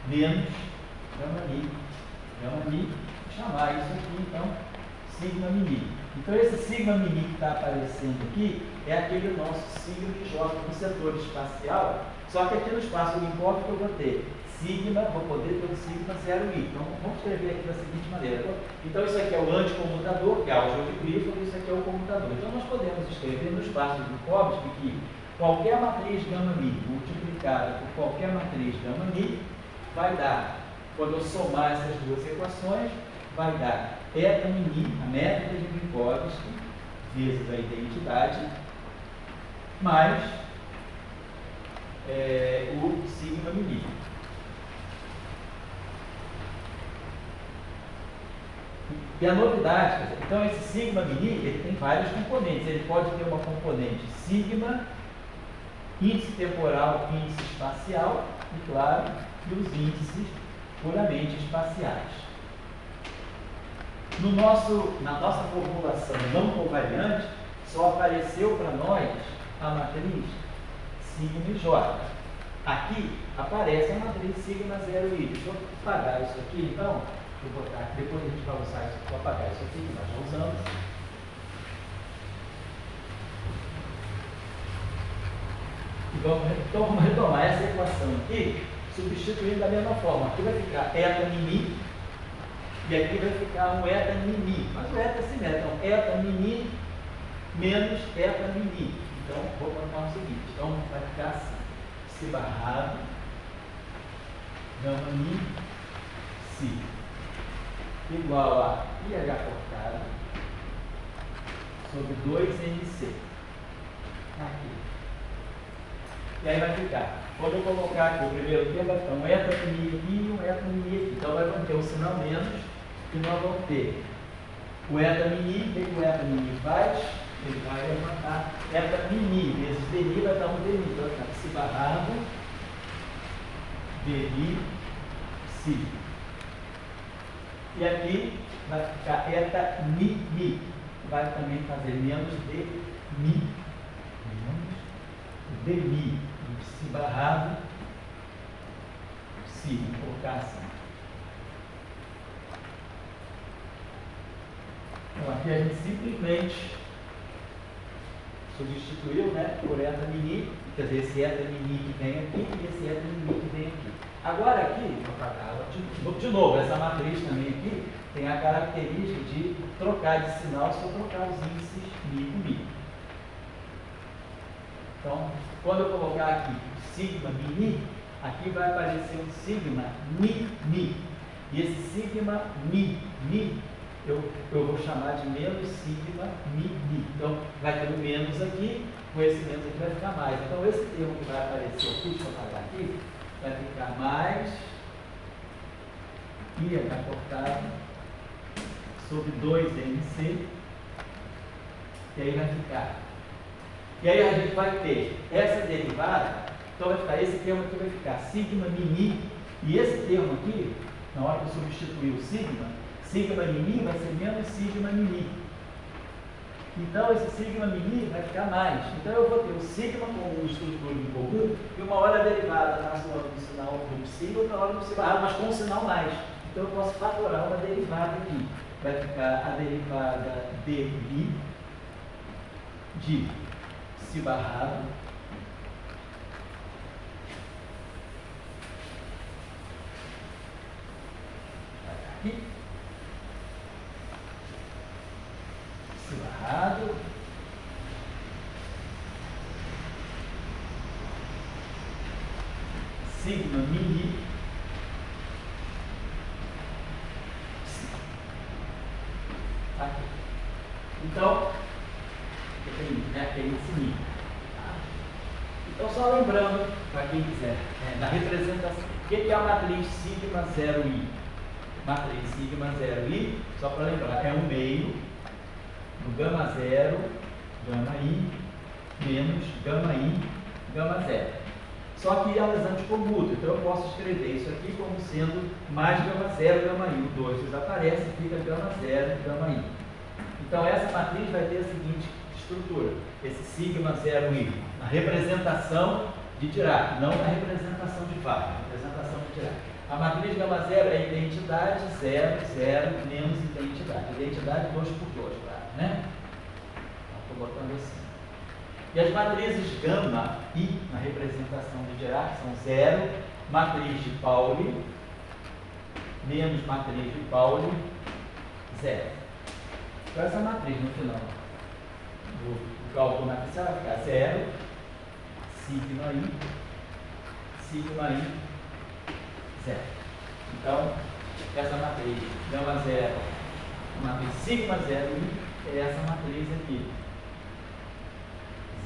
menos gama mi, chamar isso aqui então sigma mini. Então esse sigma mini que está aparecendo aqui é aquele nosso sigma que joga no setor espacial, só que aqui no espaço Minkowski eu vou ter sigma, vou poder ter um sigma 0i. Então vamos escrever aqui da seguinte maneira. Então isso aqui é o anticomutador, que é o GeoGeBriefer, e isso aqui é o comutador. Então nós podemos escrever no espaço de Minkowski que qualquer matriz gama mi multiplicada por qualquer matriz gama mi vai dar, quando eu somar essas duas equações, vai dar eta mi, a métrica de Minkowski, vezes a identidade, mais o sigma mi. E a novidade, então esse sigma mini, ele tem vários componentes. Ele pode ter uma componente sigma, índice temporal, índice espacial e, claro, os índices puramente espaciais. Na nossa formulação não covariante, só apareceu para nós a matriz sigma e j. Aqui aparece a matriz sigma 0i. Deixa eu apagar isso aqui, então. Deixa eu botar aqui, depois a gente vai usar isso, vou apagar isso aqui que nós já usamos. Então vamos retomar essa equação aqui, substituindo da mesma forma. Aqui vai ficar eta mini e aqui vai ficar um eta mini. Mas o eta é simétrico, então eta mini menos eta mini. Então vou colocar o seguinte, então vai ficar assim, si barrado, gama mi, si, igual a IH cortado sobre 2NC. Aqui. E aí vai ficar. Quando eu colocar aqui o primeiro termo, vai ficar um eta mi aqui e um eta mi aqui. Então vai manter o sinal menos e nós vamos ter o eta mi, o eta mi faz, ele vai levantar eta mi vezes dmi, vai dar um dmi. Então vai ficar si barrado, dmi, si. E aqui vai ficar eta mi, vai também fazer menos de mi, menos de mi, si barrado, si, vou colocar assim. Então aqui a gente simplesmente substituiu, né, por eta mini, quer dizer, esse eta mini que vem aqui e esse eta mini que vem aqui. Agora aqui, vou apagar de novo, essa matriz também aqui tem a característica de trocar de sinal se eu trocar os índices mi com mi. Então, quando eu colocar aqui sigma mini, aqui vai aparecer um sigma mi. E esse sigma mi, eu vou chamar de menos sigma mi. Então, vai ter um menos aqui, com esse menos aqui vai ficar mais. Então, esse termo que vai aparecer aqui, deixa eu apagar aqui, vai ficar mais IH cortado sobre 2MC, e aí vai ficar. E aí a gente vai ter essa derivada, então vai ficar, esse termo aqui vai ficar sigma mini, e esse termo aqui, na hora que eu substituir o sigma mini vai ser menos sigma mini. Então esse sigma mini vai ficar mais. Então eu vou ter o sigma com um estrutura em comum, e uma hora a derivada na sua do sinal do psi, outra hora do psi barrado, mas com um sinal mais. Então eu posso fatorar uma derivada aqui. Vai ficar a derivada dmi de si barrado aqui, si barrado sigma mi aqui. Então, tem esse mi. Então, só lembrando, para quem quiser, na representação, o que é a matriz sigma 0i? Matriz sigma 0i, só para lembrar, é um meio do gama 0, gama i, menos gama i, gama 0. Só que elas anticomutam, então eu posso escrever isso aqui como sendo mais gama 0, gama i. O 2 desaparece, fica gama 0, gama i. Então essa matriz vai ter a seguinte estrutura, esse sigma 0i, na representação de Dirac, não na representação de Wagner, representação de Dirac. A matriz gama 0 é identidade 0, 0, menos identidade. Identidade 2 por 2, claro, né? Estou botando assim. E as matrizes gama i, na representação de Dirac, são 0, matriz de Pauli, menos matriz de Pauli, 0. Então essa matriz no final do cálculo matricial vai ficar 0, sigma i, 0. Então, essa matriz gama 0, matriz sigma 0i, é essa matriz aqui.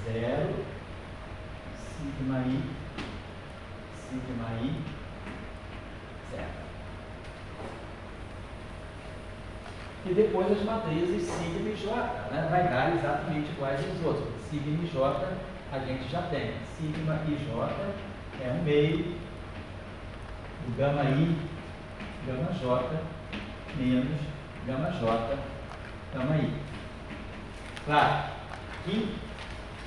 0, sigma i, 0. E depois as matrizes sigma e j, né, vai dar exatamente iguais aos outros. Sigma e j a gente já tem. Sigma e j é um meio do gama i, gama j, menos gama j, gama i. Claro que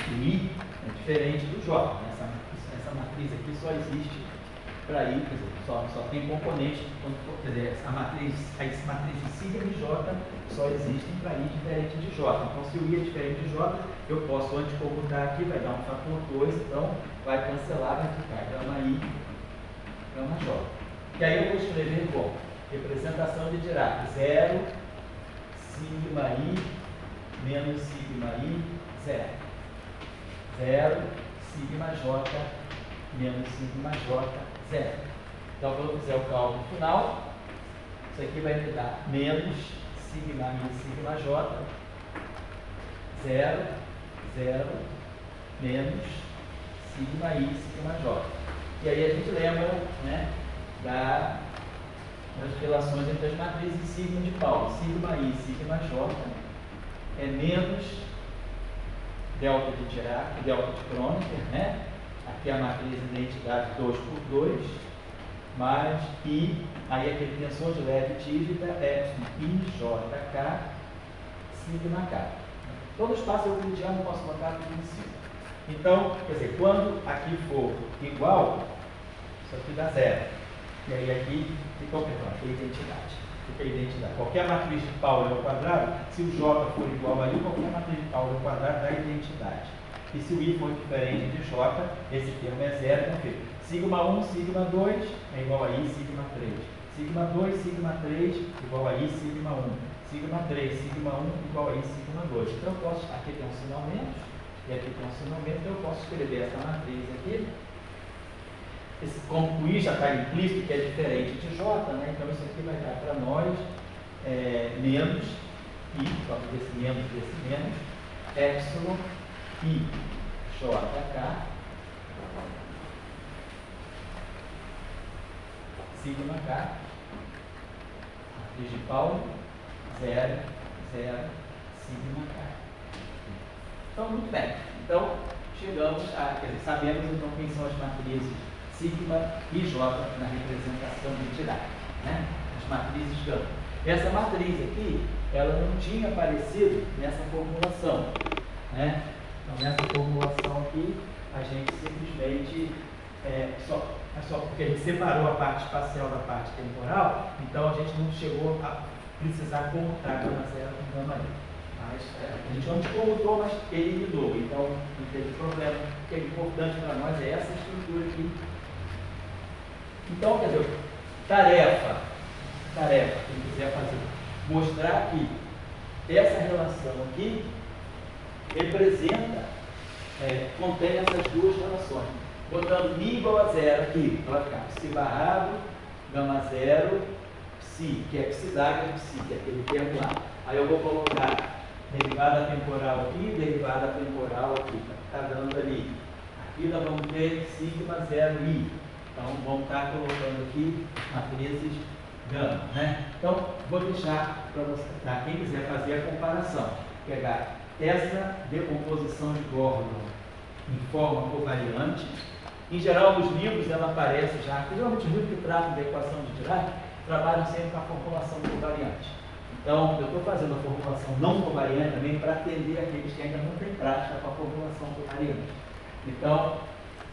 o i é diferente do j. Essa matriz aqui só existe para i, quer dizer, só tem componentes, quer dizer, as matrizes sigma e j só existem para i diferente de j. Então, se o i é diferente de j, eu posso anticomputar aqui, vai dar um fator 2, então vai cancelar, vai ficar gama i, gama j. E aí eu vou escrever como? Representação de Dirac, 0, sigma i, menos sigma i, 0. 0, sigma j, menos sigma j, 0. Então, quando eu fizer o cálculo final, isso aqui vai me dar menos sigma i, sigma j, 0, 0, menos sigma i, sigma j. E aí a gente lembra, né, das relações entre as matrizes sigma de Pauli. Sigma i, sigma j é menos delta de Dirac, delta de Kronecker, né? Aqui a matriz identidade 2 por 2, mais I, aí aquele tensor de leve dívida, epsilon IJK, sigma K. Todo espaço euclidiano eu posso botar tudo em cima. Então, quer dizer, quando aqui for igual, isso aqui dá 0. E aí aqui fica o que? Identidade. Fica a identidade. Qualquer matriz de Pauli ao quadrado, se o J for igual a I, qualquer matriz de Pauli ao quadrado dá identidade. E se o I for diferente de J, esse termo é 0, então fica sigma 1, sigma 2 é igual a I, sigma 3. Sigma 2, sigma 3 igual a I, sigma 1. Sigma 3, sigma 1 igual a I, sigma 2. Então eu posso, aqui tem um sinal menos, e aqui tem um sinal menos, então eu posso escrever essa matriz aqui. Como o I já está implícito, que é diferente de J, né? Então isso aqui vai dar para nós menos I, só desse menos, epsilon I, JK, sigma K, matriz de Pauli, 0, 0, sigma K. Então, muito bem. Então, chegamos a, quer dizer, sabemos então quem são as matrizes sigma e j na representação de Dirac, né? As matrizes gama. Essa matriz aqui, ela não tinha aparecido nessa formulação, né? Então, nessa formulação aqui, a gente simplesmente, só porque a gente separou a parte espacial da parte temporal, então a gente não chegou a precisar comutar gama 0 com gama i. Mas a gente não comutou, mas eliminou, então não teve problema. O que é importante para nós é essa estrutura aqui. Então, quer dizer, tarefa, quem quiser fazer, mostrar que essa relação aqui representa, contém essas duas relações. botando Mi igual a zero aqui, então vai ficar psi barrado, gama zero, psi, que é psi dagger, psi, que é aquele termo lá. Aí eu vou colocar derivada temporal aqui, derivada temporal aqui, está dando ali. Aqui nós vamos ter sigma zero i. Então vamos estar colocando aqui matrizes gama, né? Então vou deixar para você, para quem quiser fazer a comparação, pegar essa decomposição de Gordon em forma covariante. Em geral, os livros ela aparece já, geralmente os livros que tratam da equação de Dirac trabalham sempre com a formulação covariante. Então, eu estou fazendo a formulação não covariante também para atender aqueles que ainda não têm prática com a formulação covariante. Então,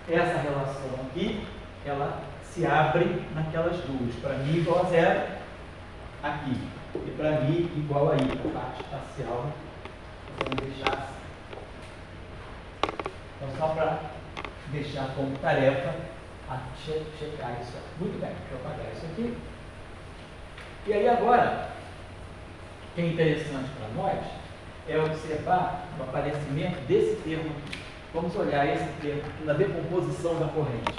essa relação aqui, ela se abre naquelas duas, para μ igual a zero, aqui, e para μ igual a i, a parte espacial, vamos deixar assim. Então, só para deixar como tarefa a checar isso aqui. Muito bem, deixa eu apagar isso aqui. E aí agora, o que é interessante para nós é observar o aparecimento desse termo aqui. Vamos olhar esse termo aqui na decomposição da corrente.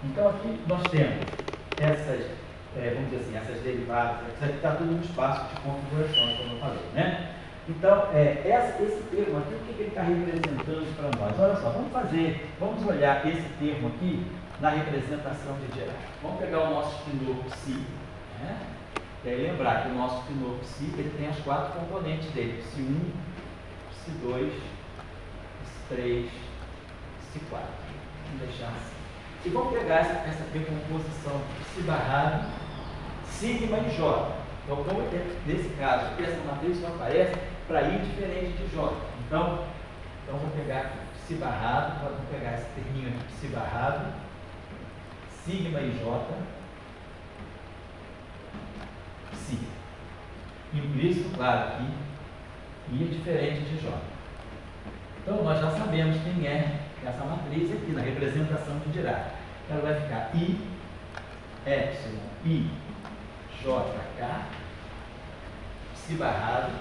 Então aqui nós temos essas, vamos dizer assim, essas derivadas, isso aqui está tudo no espaço de configuração, como eu falei, né? Então, esse termo aqui, o que ele está representando para nós? Olha só, vamos olhar esse termo aqui na representação de Dirac. Vamos pegar o nosso espinor psi, né? E aí lembrar que o nosso espinor psi, ele tem as quatro componentes dele, psi1, psi2, psi3, psi4. Vamos deixar assim. E vamos pegar essa decomposição de psi barrado, sigma e j. Então, como nesse caso, essa matriz só aparece para i diferente de j. Então vou pegar aqui psi barrado, vamos pegar esse terminho aqui, psi barrado, sigma e j, psi. Implícito, claro, que i é diferente de j. Então nós já sabemos quem é essa matriz aqui na representação de Dirac. Ela vai ficar i, epsilon, i, jk, psi barrado,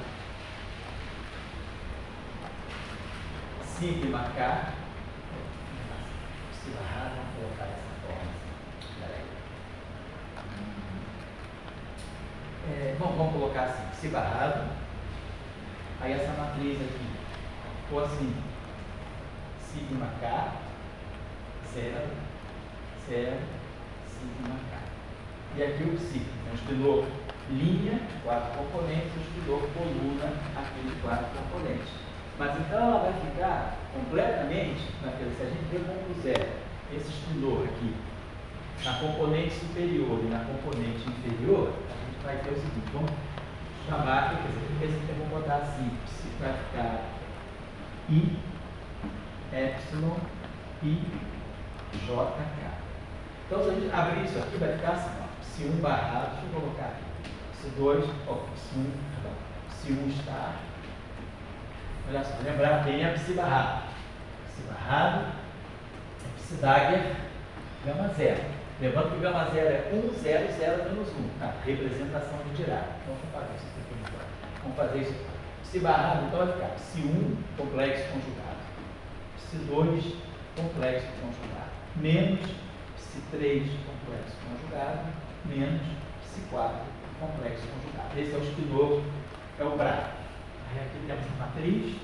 sigma k, psi barrado, vamos colocar dessa forma. Bom, vamos colocar assim, psi barrado. Aí essa matriz aqui ficou assim, sigma k, 0, 0, sigma k. E aqui o psi, então espinor linha, 4 componentes, o espinor coluna, aqui de 4 componentes. Mas então ela vai ficar completamente, se a gente decompuser esse espinor aqui na componente superior e na componente inferior, a gente vai ter o seguinte, vamos chamar, quer dizer, esse aqui eu vou botar assim, psi vai ficar i, epsilon, i, jk. Então se a gente abrir isso aqui, vai ficar assim, ó, psi1 barrado, deixa eu colocar aqui, psi2, psi1 está, olha só, lembrar bem a psi barrado. Psi barrado é psi dagger, gama zero. Lembrando que o gama zero é 1, 0, 0, menos 1, tá? Representação de Dirac. Então vamos fazer isso aqui. Vamos fazer isso aqui. Psi barrado, então vai ficar psi1, complexo conjugado. Psi2, complexo conjugado. Menos psi3, complexo conjugado. Menos psi4, complexo conjugado. Esse é o espinor, é o braço. Aí aqui temos a matriz,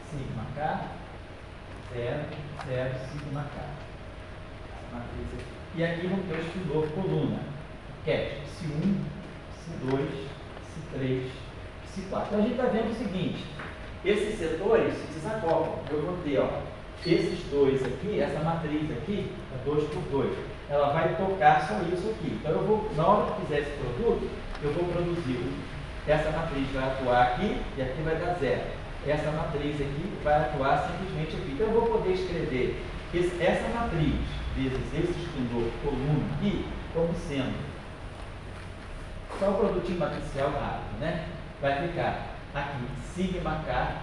sigma k, 0, 0, sigma k. Essa matriz aqui. E aqui vamos ter o espinor coluna, que é psi1, psi2, psi3, psi4. Então a gente está vendo o seguinte, esses setores se desacoplam. Eu vou ter, ó, esses dois aqui, essa matriz aqui, é 2 por 2. Ela vai tocar só isso aqui. Então eu vou, na hora que fizer esse produto, eu vou produzir. Essa matriz vai atuar aqui e aqui vai dar 0. Essa matriz aqui vai atuar simplesmente aqui. Então eu vou poder escrever essa matriz vezes esse espinor coluna aqui como sendo só o produtinho matricial rápido, né? Vai ficar aqui sigma k,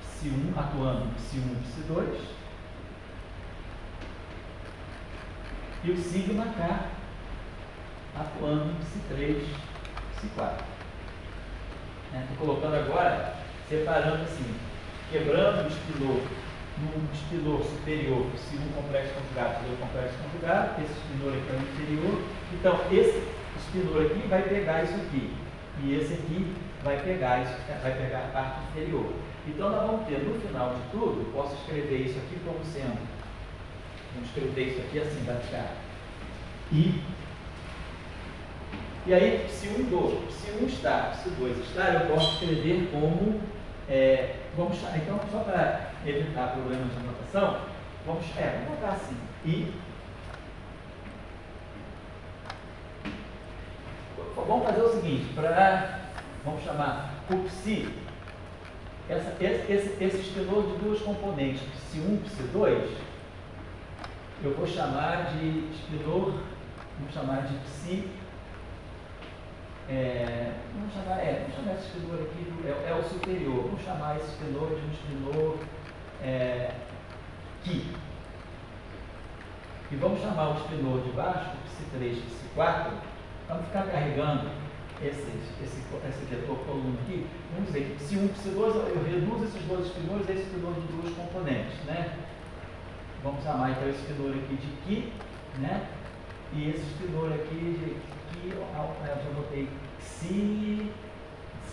psi1 atuando psi1, psi2 e o sigma k atuando psi3, psi4. Estou colocando agora, separando assim, quebrando o espinor num espinor superior, psi1 complexo conjugado, psi2 complexo conjugado, esse espinor aqui é o inferior, então esse espinor aqui vai pegar isso aqui, e esse aqui vai pegar a parte inferior. Então nós vamos ter, no final de tudo, eu posso escrever isso aqui como sendo, vamos escrever isso aqui assim, vai ficar e aí psi1 do, psi1 está, psi2 está, eu posso escrever como, vamos chamar, então só para evitar problemas de anotação, vamos botar assim, vamos fazer o seguinte, vamos chamar o psi, esse espinor de duas componentes, psi1 e psi2, eu vou chamar de espinor, vamos chamar de psi, vamos chamar esse espinor aqui, é o superior, vamos chamar esse espinor de um espinor Qi. E vamos chamar o espinor de baixo, o psi3 e psi4, vamos ficar carregando esse vetor coluna aqui, vamos dizer que psi1 e psi2, eu reduzo esses dois espinores a esse espinor de duas componentes, né? Vamos chamar então esse espinor aqui de Qi, né? E esse espinor aqui de Qi, eu já botei Xi,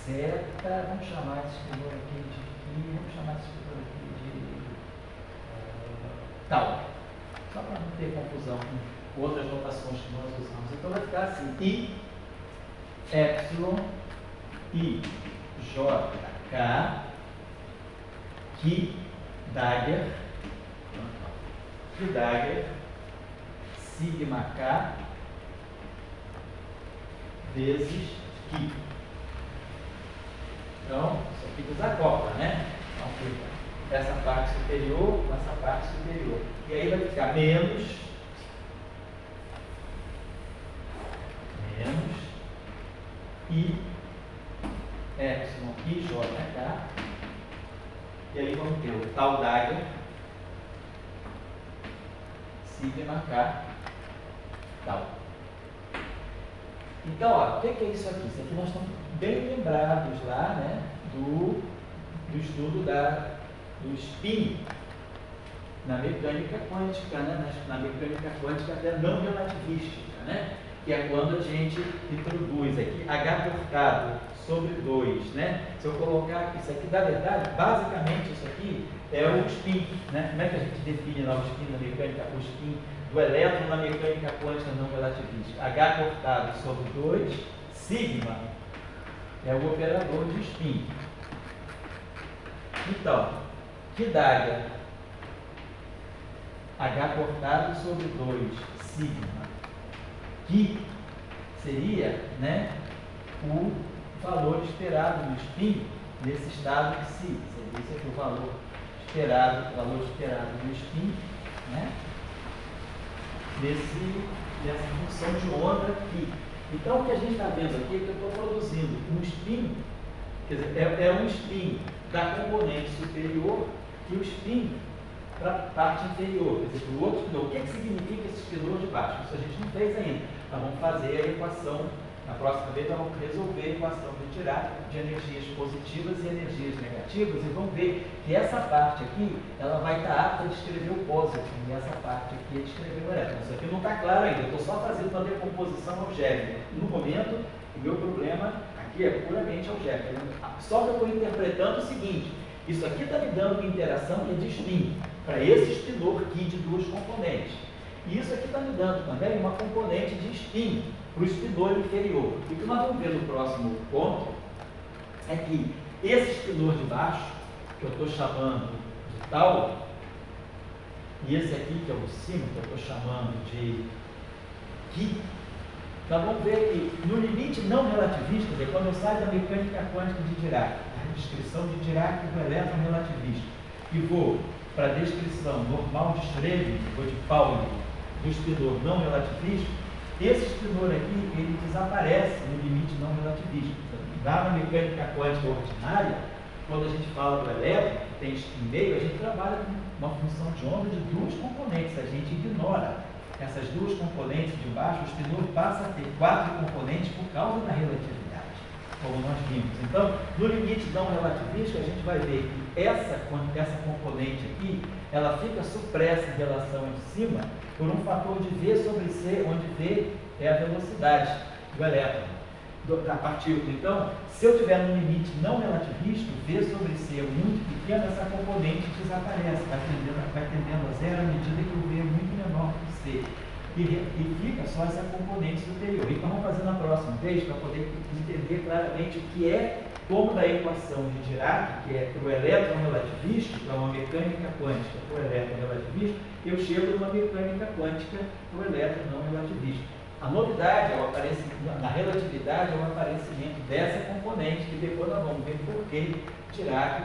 zeta, vamos chamar esse espinor aqui de Qi, vamos chamar esse espinor aqui de Tau. Só para não ter confusão com outras notações que nós usamos. Então vai ficar assim, I, Epsilon, I, J, K, Qi, Dagger, sigma K, vezes Qi. Então, isso aqui desacopla, né? Então fica essa parte superior com essa parte superior. E aí vai ficar menos I, Epsilon, I, J, K. E aí vamos ter o tal Dagger, sigma K, tal. Então, ó, o que é isso aqui? Isso aqui nós estamos bem lembrados lá, né, do estudo do spin na mecânica quântica, né, na mecânica quântica até não relativística, né, que é quando a gente introduz aqui H cortado sobre 2, né? Se eu colocar aqui, isso aqui, na verdade, basicamente isso aqui é o spin, né? Como é que a gente define lá o spin na mecânica, o spin do elétron na mecânica quântica não relativística? H cortado sobre 2, sigma é o operador de spin. Então, que dá H cortado sobre 2, sigma, que seria, né, o valor esperado do spin nesse estado de si. Esse aqui é o valor esperado do spin, né, nessa função de onda aqui. Então, o que a gente está vendo aqui é que eu estou produzindo um spin, quer dizer, é um spin da componente superior e o spin para a parte inferior, quer dizer, para o outro espinor. O que significa esse espinor de baixo? Isso a gente não fez ainda. Nós vamos fazer a equação, na próxima vez nós vamos resolver a equação de Dirac de energias positivas e energias negativas e vamos ver que essa parte aqui, ela vai estar apta a descrever o positivo e essa parte aqui é descrever o elétron. Isso aqui não está claro ainda, eu estou só fazendo uma decomposição algébrica. No momento, o meu problema aqui é puramente algébrico. Só que eu estou interpretando o seguinte, isso aqui está me dando uma interação que é de spin para esse espinor aqui de duas componentes. E isso aqui está me dando também uma componente de spin para o espinor inferior. E o que nós vamos ver no próximo ponto é que esse espinor de baixo, que eu estou chamando de tal, e esse aqui, que é o de cima, que eu estou chamando de Qi, nós vamos ver que no limite não relativista, quer dizer, quando eu saio da mecânica quântica de Dirac, a descrição de Dirac do elétron relativista, e vou para a descrição normal de Schrödinger, ou de Pauli, do espinor não relativista, esse espinor aqui, ele desaparece no limite não relativista. Lá na mecânica quântica ordinária, quando a gente fala do elétron, que tem spin meio, a gente trabalha com uma função de onda de duas componentes, a gente ignora essas duas componentes de baixo, o espinor passa a ter 4 componentes por causa da relatividade, como nós vimos. vimos. Então, no limite não relativístico, a gente vai ver que essa componente aqui, ela fica supressa em relação ao de cima por um fator de V sobre C, onde V é a velocidade do elétron, da partícula. Então, se eu tiver no limite não relativístico, V sobre C é muito pequeno, essa componente desaparece, vai tendendo a zero à medida que o V é muito menor que o C. E fica só essa componente superior. Então, vamos fazer na próxima vez para poder entender claramente o que é, como da equação de Dirac, que é para o elétron relativístico, para uma mecânica quântica para o elétron relativístico, eu chego numa mecânica quântica para o elétron não relativístico. A novidade na relatividade é o aparecimento dessa componente, que depois nós vamos ver por que Dirac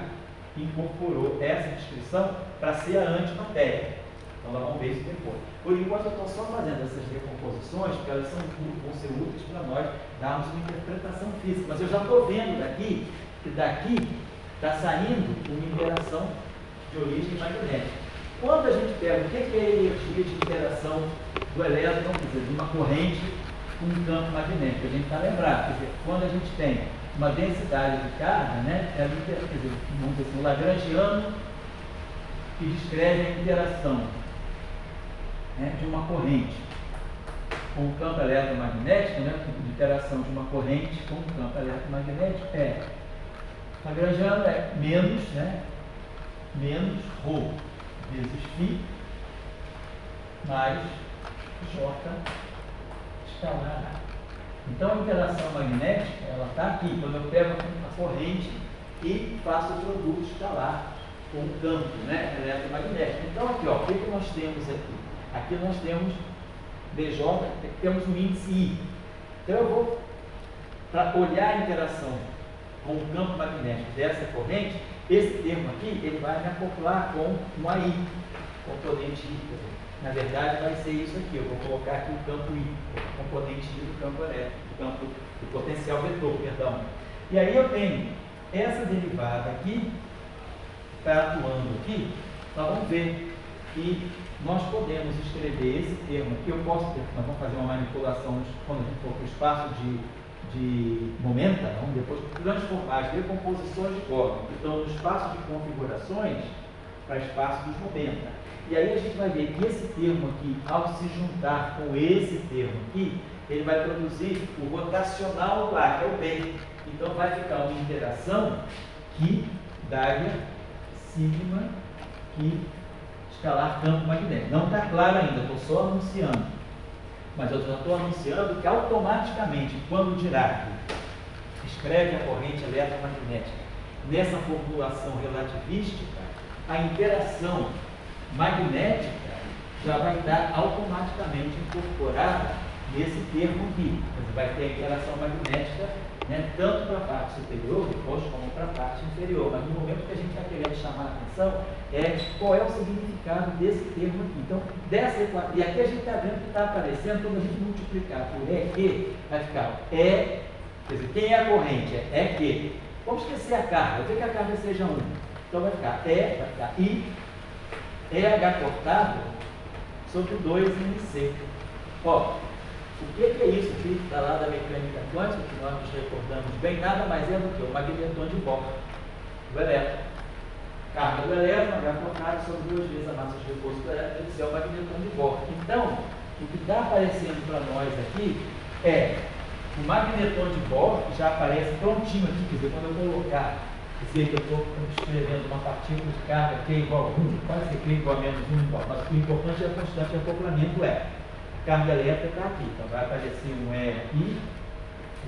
incorporou essa descrição para ser a antimatéria. Então, nós vamos ver isso depois. Por enquanto, eu estou só fazendo essas decomposições, porque elas vão ser úteis para nós darmos uma interpretação física. Mas eu já estou vendo daqui, que daqui está saindo uma interação de origem magnética. Quando a gente pega o que é a energia de interação do elétron, quer dizer, de uma corrente com um campo magnético, a gente está lembrado, quer dizer, quando a gente tem uma densidade de carga, né, quer dizer, vamos dizer assim, o lagrangiano que descreve a interação, né, de uma corrente com o campo eletromagnético, né, de interação de uma corrente com o campo eletromagnético é lagrangiano é menos, né, menos ρ vezes φ mais J escalar. Então a interação magnética ela está aqui, quando eu pego a corrente e faço o produto escalar com o campo, né, eletromagnético. Então aqui, ó, o que nós temos aqui? Aqui nós temos DJ, temos um índice I. Então eu vou, para olhar a interação com o campo magnético dessa corrente, esse termo aqui, ele vai me acoplar com um AI, componente I. Na verdade, vai ser isso aqui. Eu vou colocar aqui o campo I, o componente I do campo elétrico, do potencial vetor, perdão. E aí eu tenho essa derivada aqui, está atuando aqui, nós vamos ver que nós podemos escrever esse termo aqui. Eu posso ter, nós vamos fazer uma manipulação quando a gente for para o espaço de momenta, vamos depois transformar as decomposições de Born, que estão no espaço de configurações para espaço dos momenta. E aí a gente vai ver que esse termo aqui, ao se juntar com esse termo aqui, ele vai produzir o rotacional lá, que é o B. Então vai ficar uma interação que daria sigma que escalar campo magnético. Não está claro ainda, estou só anunciando. Mas eu já estou anunciando que automaticamente, quando o Dirac escreve a corrente eletromagnética nessa formulação relativística, a interação magnética já vai estar automaticamente incorporada nesse termo aqui. Vai ter a interação magnética, né, tanto para a parte superior depois como para a parte inferior. Mas no momento que a gente está querendo chamar a atenção é qual é o significado desse termo aqui. Então, e aqui a gente está vendo que está aparecendo, quando a gente multiplicar por que, vai ficar quer dizer, quem é a corrente? É que. Vamos esquecer a carga, eu quero que a carga seja 1. Então vai ficar I, EH cortado sobre 2MC. Ó, o que é isso aqui? Está lá da mecânica quântica, que nós nos recordamos bem, nada mais é do que o magneton de Bohr, do elétron. Carga do elétron, H cortado sobre 2 vezes a massa de reforço do elétron, esse é o magneton de Bohr. Então, o que está aparecendo para nós aqui é o magneton de Bohr, que já aparece prontinho aqui, quer dizer, quando eu colocar, dizer que eu estou escrevendo uma partícula de carga Q igual a 1, pode ser Q igual a menos 1 igual, mas o importante é a constante de acoplamento é. A carga elétrica está aqui, então vai aparecer um E aqui,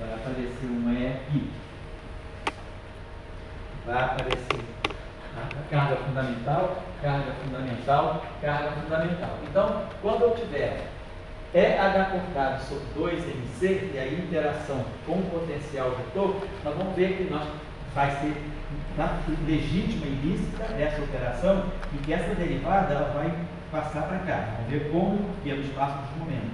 vai aparecer um E aqui, vai aparecer a carga fundamental, carga fundamental, carga fundamental. Então, quando eu tiver EH cortado sobre 2MC, e a interação com o potencial vetor, nós vamos ver que vai ser legítima e lícita essa operação e que essa derivada ela vai passar para cá. Vamos ver como e no espaço dos momentos.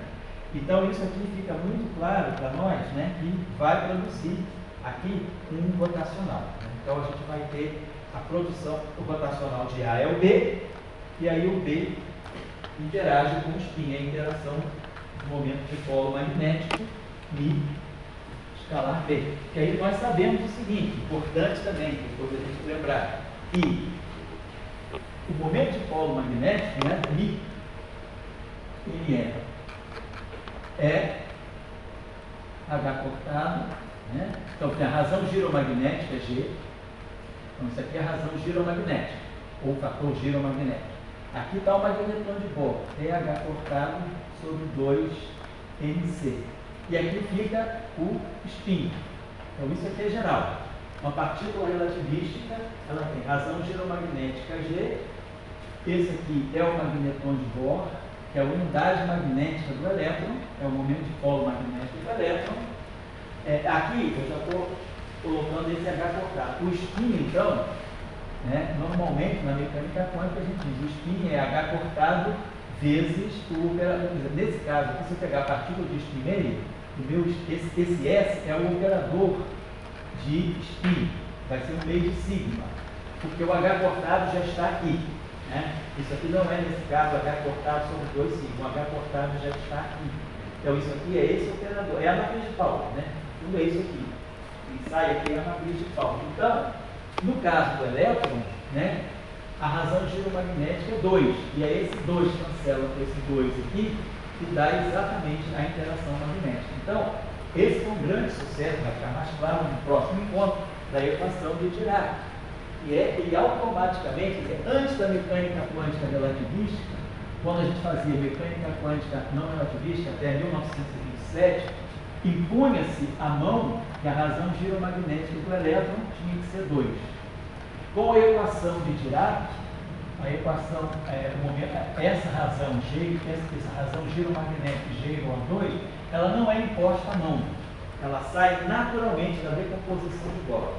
Então isso aqui fica muito claro para nós, né, que vai produzir aqui um rotacional. Né? Então a gente vai ter a produção, o rotacional de A é o B, e aí o B interage com o spin, a interação do momento de polo magnético e escalar B. Que aí nós sabemos o seguinte, importante também, depois a gente lembrar, que o momento de polo magnético, né, Mi, ele é H cortado, né? Então tem a razão giromagnética G, então isso aqui é a razão giromagnética, ou fator giromagnético. Aqui está o magnetron de Bohr, TH cortado sobre 2MC. E aqui fica o spin. Então isso aqui é geral. Uma partícula relativística, ela tem razão giromagnética G. Esse aqui é o magnetron de Bohr, que é a unidade magnética do elétron, é o momento de polo magnético do elétron. Aqui eu já estou colocando esse H cortado. O spin, então, né, normalmente na mecânica quântica a gente diz o spin é H cortado vezes o operador. Nesse caso, aqui, se eu pegar a partícula de spin meio, esse S é o operador de spin, vai ser um meio de sigma, porque o H cortado já está aqui. Né? Isso aqui não é, nesse caso, H cortado sobre 2 sigma, o H cortado já está aqui. Então isso aqui é esse operador, é a matriz de Pauli, né? Tudo é isso aqui. E sai aqui a matriz de Pauli. Então, no caso do elétron, né, a razão giromagnética é 2. E aí esse 2 cancela com esse 2 aqui, que dá exatamente a interação magnética. Então, esse foi um grande sucesso, vai ficar mais claro no próximo encontro, da equação de Dirac. E automaticamente, antes da mecânica quântica relativística, quando a gente fazia mecânica quântica não relativística até 1927, impunha-se a mão que a razão giromagnética do elétron tinha que ser 2. Com a equação de Dirac, a equação, essa razão G, essa razão giromagnética G igual a 2, ela não é imposta à mão. Ela sai naturalmente da decomposição de Bohr,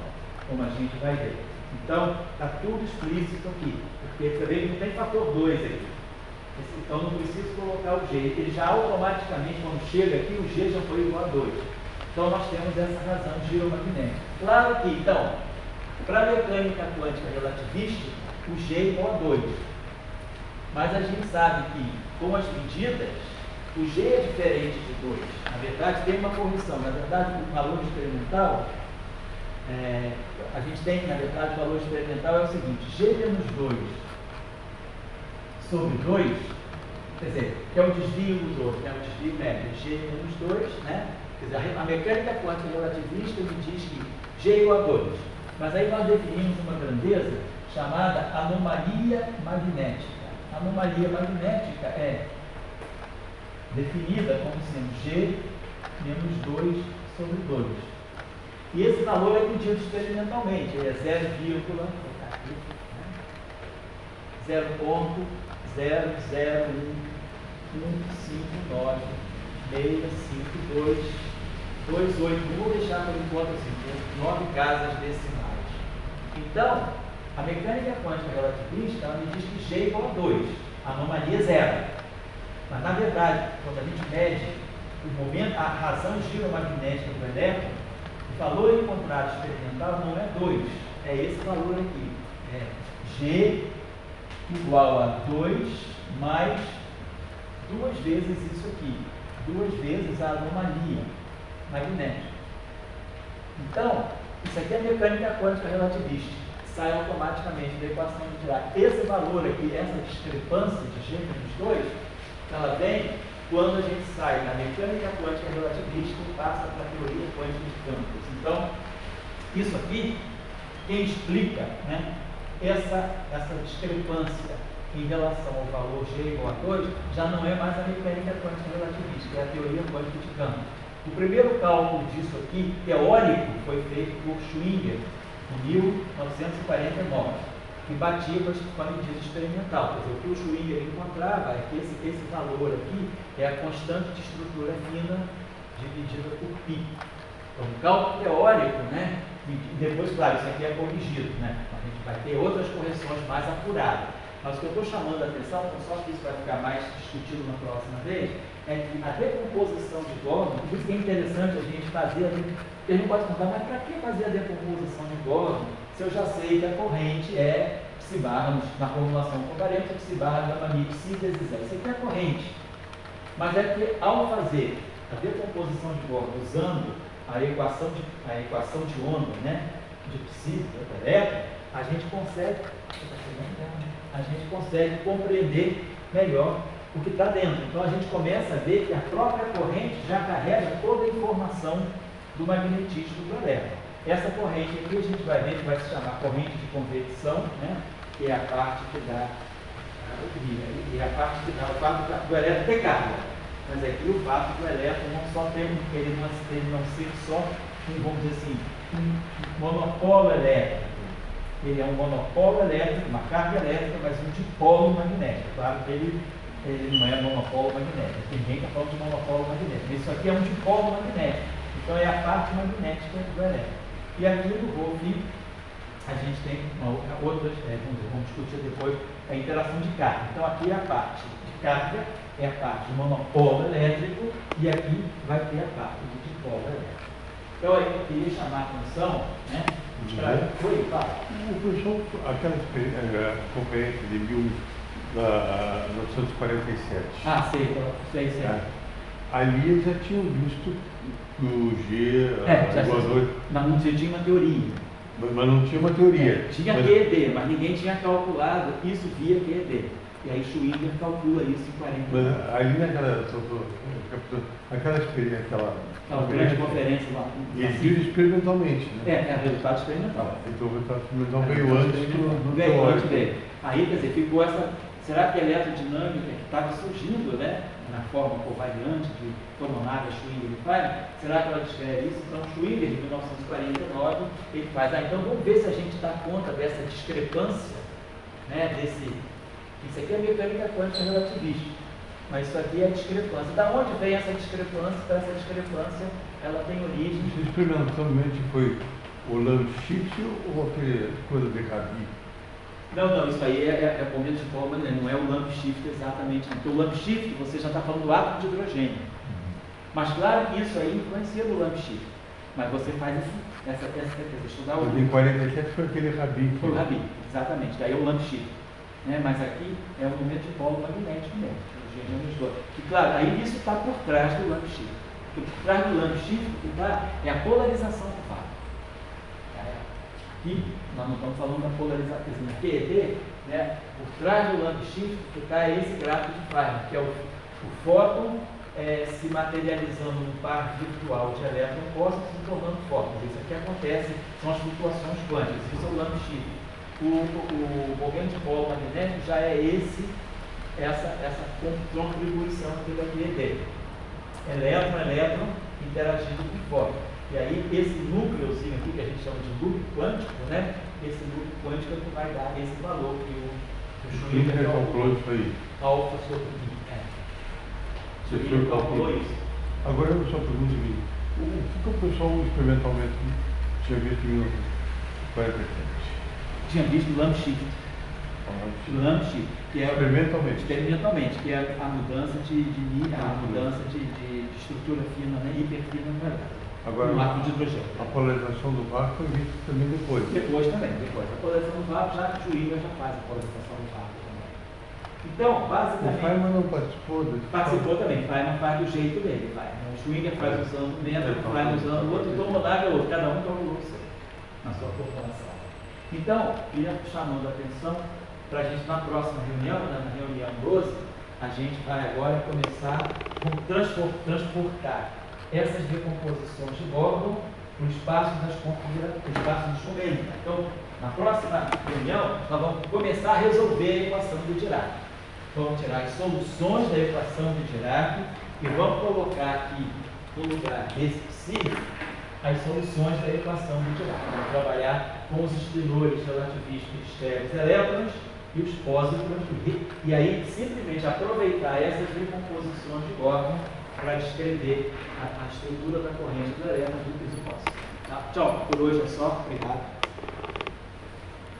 como a gente vai ver. Então, está tudo explícito aqui, porque você vê que não tem fator 2 aqui. Então, não preciso colocar o G. Ele já automaticamente, quando chega aqui, o G já foi igual a 2. Então, nós temos essa razão giromagnética. Claro que, então, para a mecânica quântica relativística, o G é igual a 2. Mas a gente sabe que, com as medidas, o G é diferente de 2. Na verdade, tem uma correção. Na verdade, o valor experimental, a gente tem, na verdade, o valor experimental é o seguinte: G menos 2 sobre 2, quer dizer, que é o desvio dos outros, né? O desvio médio, G menos 2, né? Quer dizer, a mecânica quântica relativista me diz que G é igual a 2. Mas aí nós definimos uma grandeza chamada anomalia magnética. A anomalia magnética é definida como sendo G menos 2 sobre 2. E esse valor é medido experimentalmente, ele é 0,0.159,652,28. Não vou deixar por enquanto assim, 9 casas decimais. Então, a mecânica quântica relativista ela me diz que G é igual a 2, a anomalia é 0. Mas na verdade, quando a gente mede o momento, a razão giromagnética do elétron, o valor encontrado experimental não é 2, é esse valor aqui. É G igual a 2 mais 2 vezes isso aqui, 2 vezes a anomalia magnética. Então, isso aqui é a mecânica quântica relativista, sai automaticamente da equação de Dirac. Esse valor aqui, essa discrepância de G menos 2, ela vem quando a gente sai da mecânica quântica relativista e passa para a teoria quântica de campos. Então, isso aqui, quem explica, né, essa discrepância em relação ao valor G igual a 2, já não é mais a mecânica quântica relativista, é a teoria quântica de campos. O primeiro cálculo disso aqui, teórico, foi feito por Schwinger, em 1949, que batia com a medida experimental. Quer dizer, o que o Schwinger encontrava é que esse valor aqui é a constante de estrutura fina dividida por π. Então, o cálculo teórico, né? E depois, claro, isso aqui é corrigido, né? A gente vai ter outras correções mais apuradas. Mas o que eu estou chamando a atenção, só que isso vai ficar mais discutido na próxima vez, é que a decomposição de Gordon, por isso que é interessante a gente fazer, porque a gente pode perguntar, mas para que fazer a decomposição de Gordon se eu já sei que a corrente é psi barra, na formulação covariante, psi barra gama mil, síntese zero. Isso aqui é a corrente. Mas é que ao fazer a decomposição de Gordon usando a equação de onda, né, de psi, do elétron, a gente consegue compreender melhor o que está dentro. Então a gente começa a ver que a própria corrente já carrega toda a informação do magnetismo do elétron. Essa corrente aqui a gente vai ver que vai se chamar corrente de convecção, né, que é a parte que dá o fato do elétron ter carga. Mas aqui o fato do elétron não só tem, ele não ser só, vamos dizer assim, um monopolo elétrico. Ele é um monopolo elétrico, uma carga elétrica, mas um dipolo magnético. Claro que ele não é monopolo magnético. Ninguém está falando de monopolo magnético. Isso aqui é um dipolo magnético. Então é a parte magnética do elétron. E aqui no Wolff a gente tem outras, vamos discutir depois a interação de carga. Então aqui é a parte de carga, é a parte do monopolo elétrico, e aqui vai ter a parte do dipolo elétrico. Então aí eu queria chamar a atenção, né? Foi, fala. O professor, aquela conferência de 1947. Ah, sei. Ali eles já tinham visto que o G, não tinha uma teoria. Mas não tinha uma teoria. Tinha QED, mas ninguém tinha calculado isso via QED. E aí Schwinger calcula isso em 40 anos. Mas ali aquela experiência, aquela grande conferência lá. Eles viram experimentalmente, né? É resultado experimental. Então o resultado experimental veio antes do teórico. Aí, quer dizer, ficou essa. Será que a eletrodinâmica que estava surgindo, né, na forma covariante de coronária Schwinger e Feynman, será que ela descreve isso? Então, Schwinger, de 1949, ele faz, então vamos ver se a gente dá conta dessa discrepância, né, isso aqui é mecânica quântica relativista, mas isso aqui é a discrepância. Da onde vem essa discrepância? Então, essa discrepância, ela tem origem... Isso experimentalmente foi o Lambshift ou aquele coisa de Rabi? Não, isso aí é momento de forma, né? Não é o Lambshift exatamente. Porque o Lambshift, você já está falando do átomo de hidrogênio. Mas claro que isso aí influencia o Lambshift. Mas você faz essa estudar o... Em 47 foi aquele Rabi. Foi o Rabi, exatamente. Daí é o Lambshift. Né? Mas aqui é o momento de polo magnético mesmo. E claro, aí isso está por trás do Lambshift. Porque por trás do Lambshift é a polarização do vácuo. Aqui nós não estamos falando da polarização, na QED, né, por trás do Lambshift está esse gráfico de Feynman, que é o fóton se materializando num par virtual de elétron opostos e se tornando fótons. Isso aqui acontece, são as flutuações quânticas, isso é o Lambshift. O movimento de polo magnético já é essa contribuição aqui da QED. Elétron interagindo com fóton. E aí, esse núcleozinho aqui, que a gente chama de núcleo quântico, né? Esse núcleo quântico é que vai dar esse valor que o Schwinger calculou isso aí. Alfa sobre I. Você calculou isso. Agora eu só pergunto o que o pessoal experimentalmente tinha visto em 1947? Tinha visto o Lambshift. Lambshift, que é experimentalmente, que é a mudança de estrutura fina, né? Hiperfina, na verdade. Agora, no átomo de hidrogênio. A polarização do vácuo foi vista também depois. Depois. A polarização do vácuo, já Schwinger já faz a polarização do vácuo também. Então, basicamente... O Feynman não participou desse... Participou também. Feynman faz do jeito dele. O Schwinger faz usando o método, o Feynman usando o outro, então o Monag é o outro. Cada um calculou o seu, na sua formulação. Então, queria chamando a atenção para a gente, na próxima reunião, na reunião 12, a gente vai agora começar a transportar essas decomposições de Gordon para o espaço de Schrödinger. Então, na próxima reunião, nós vamos começar a resolver a equação de Dirac. Vamos tirar as soluções da equação de Dirac e vamos colocar aqui, no lugar desse psi, as soluções da equação de Dirac. Vamos trabalhar com os espinores relativistas estéreos elétrons e os pósitrons, e aí simplesmente aproveitar essas decomposições de Gordon para descrever a estrutura da corrente do elétron do piso. Tá? Tchau, por hoje é só. Obrigado.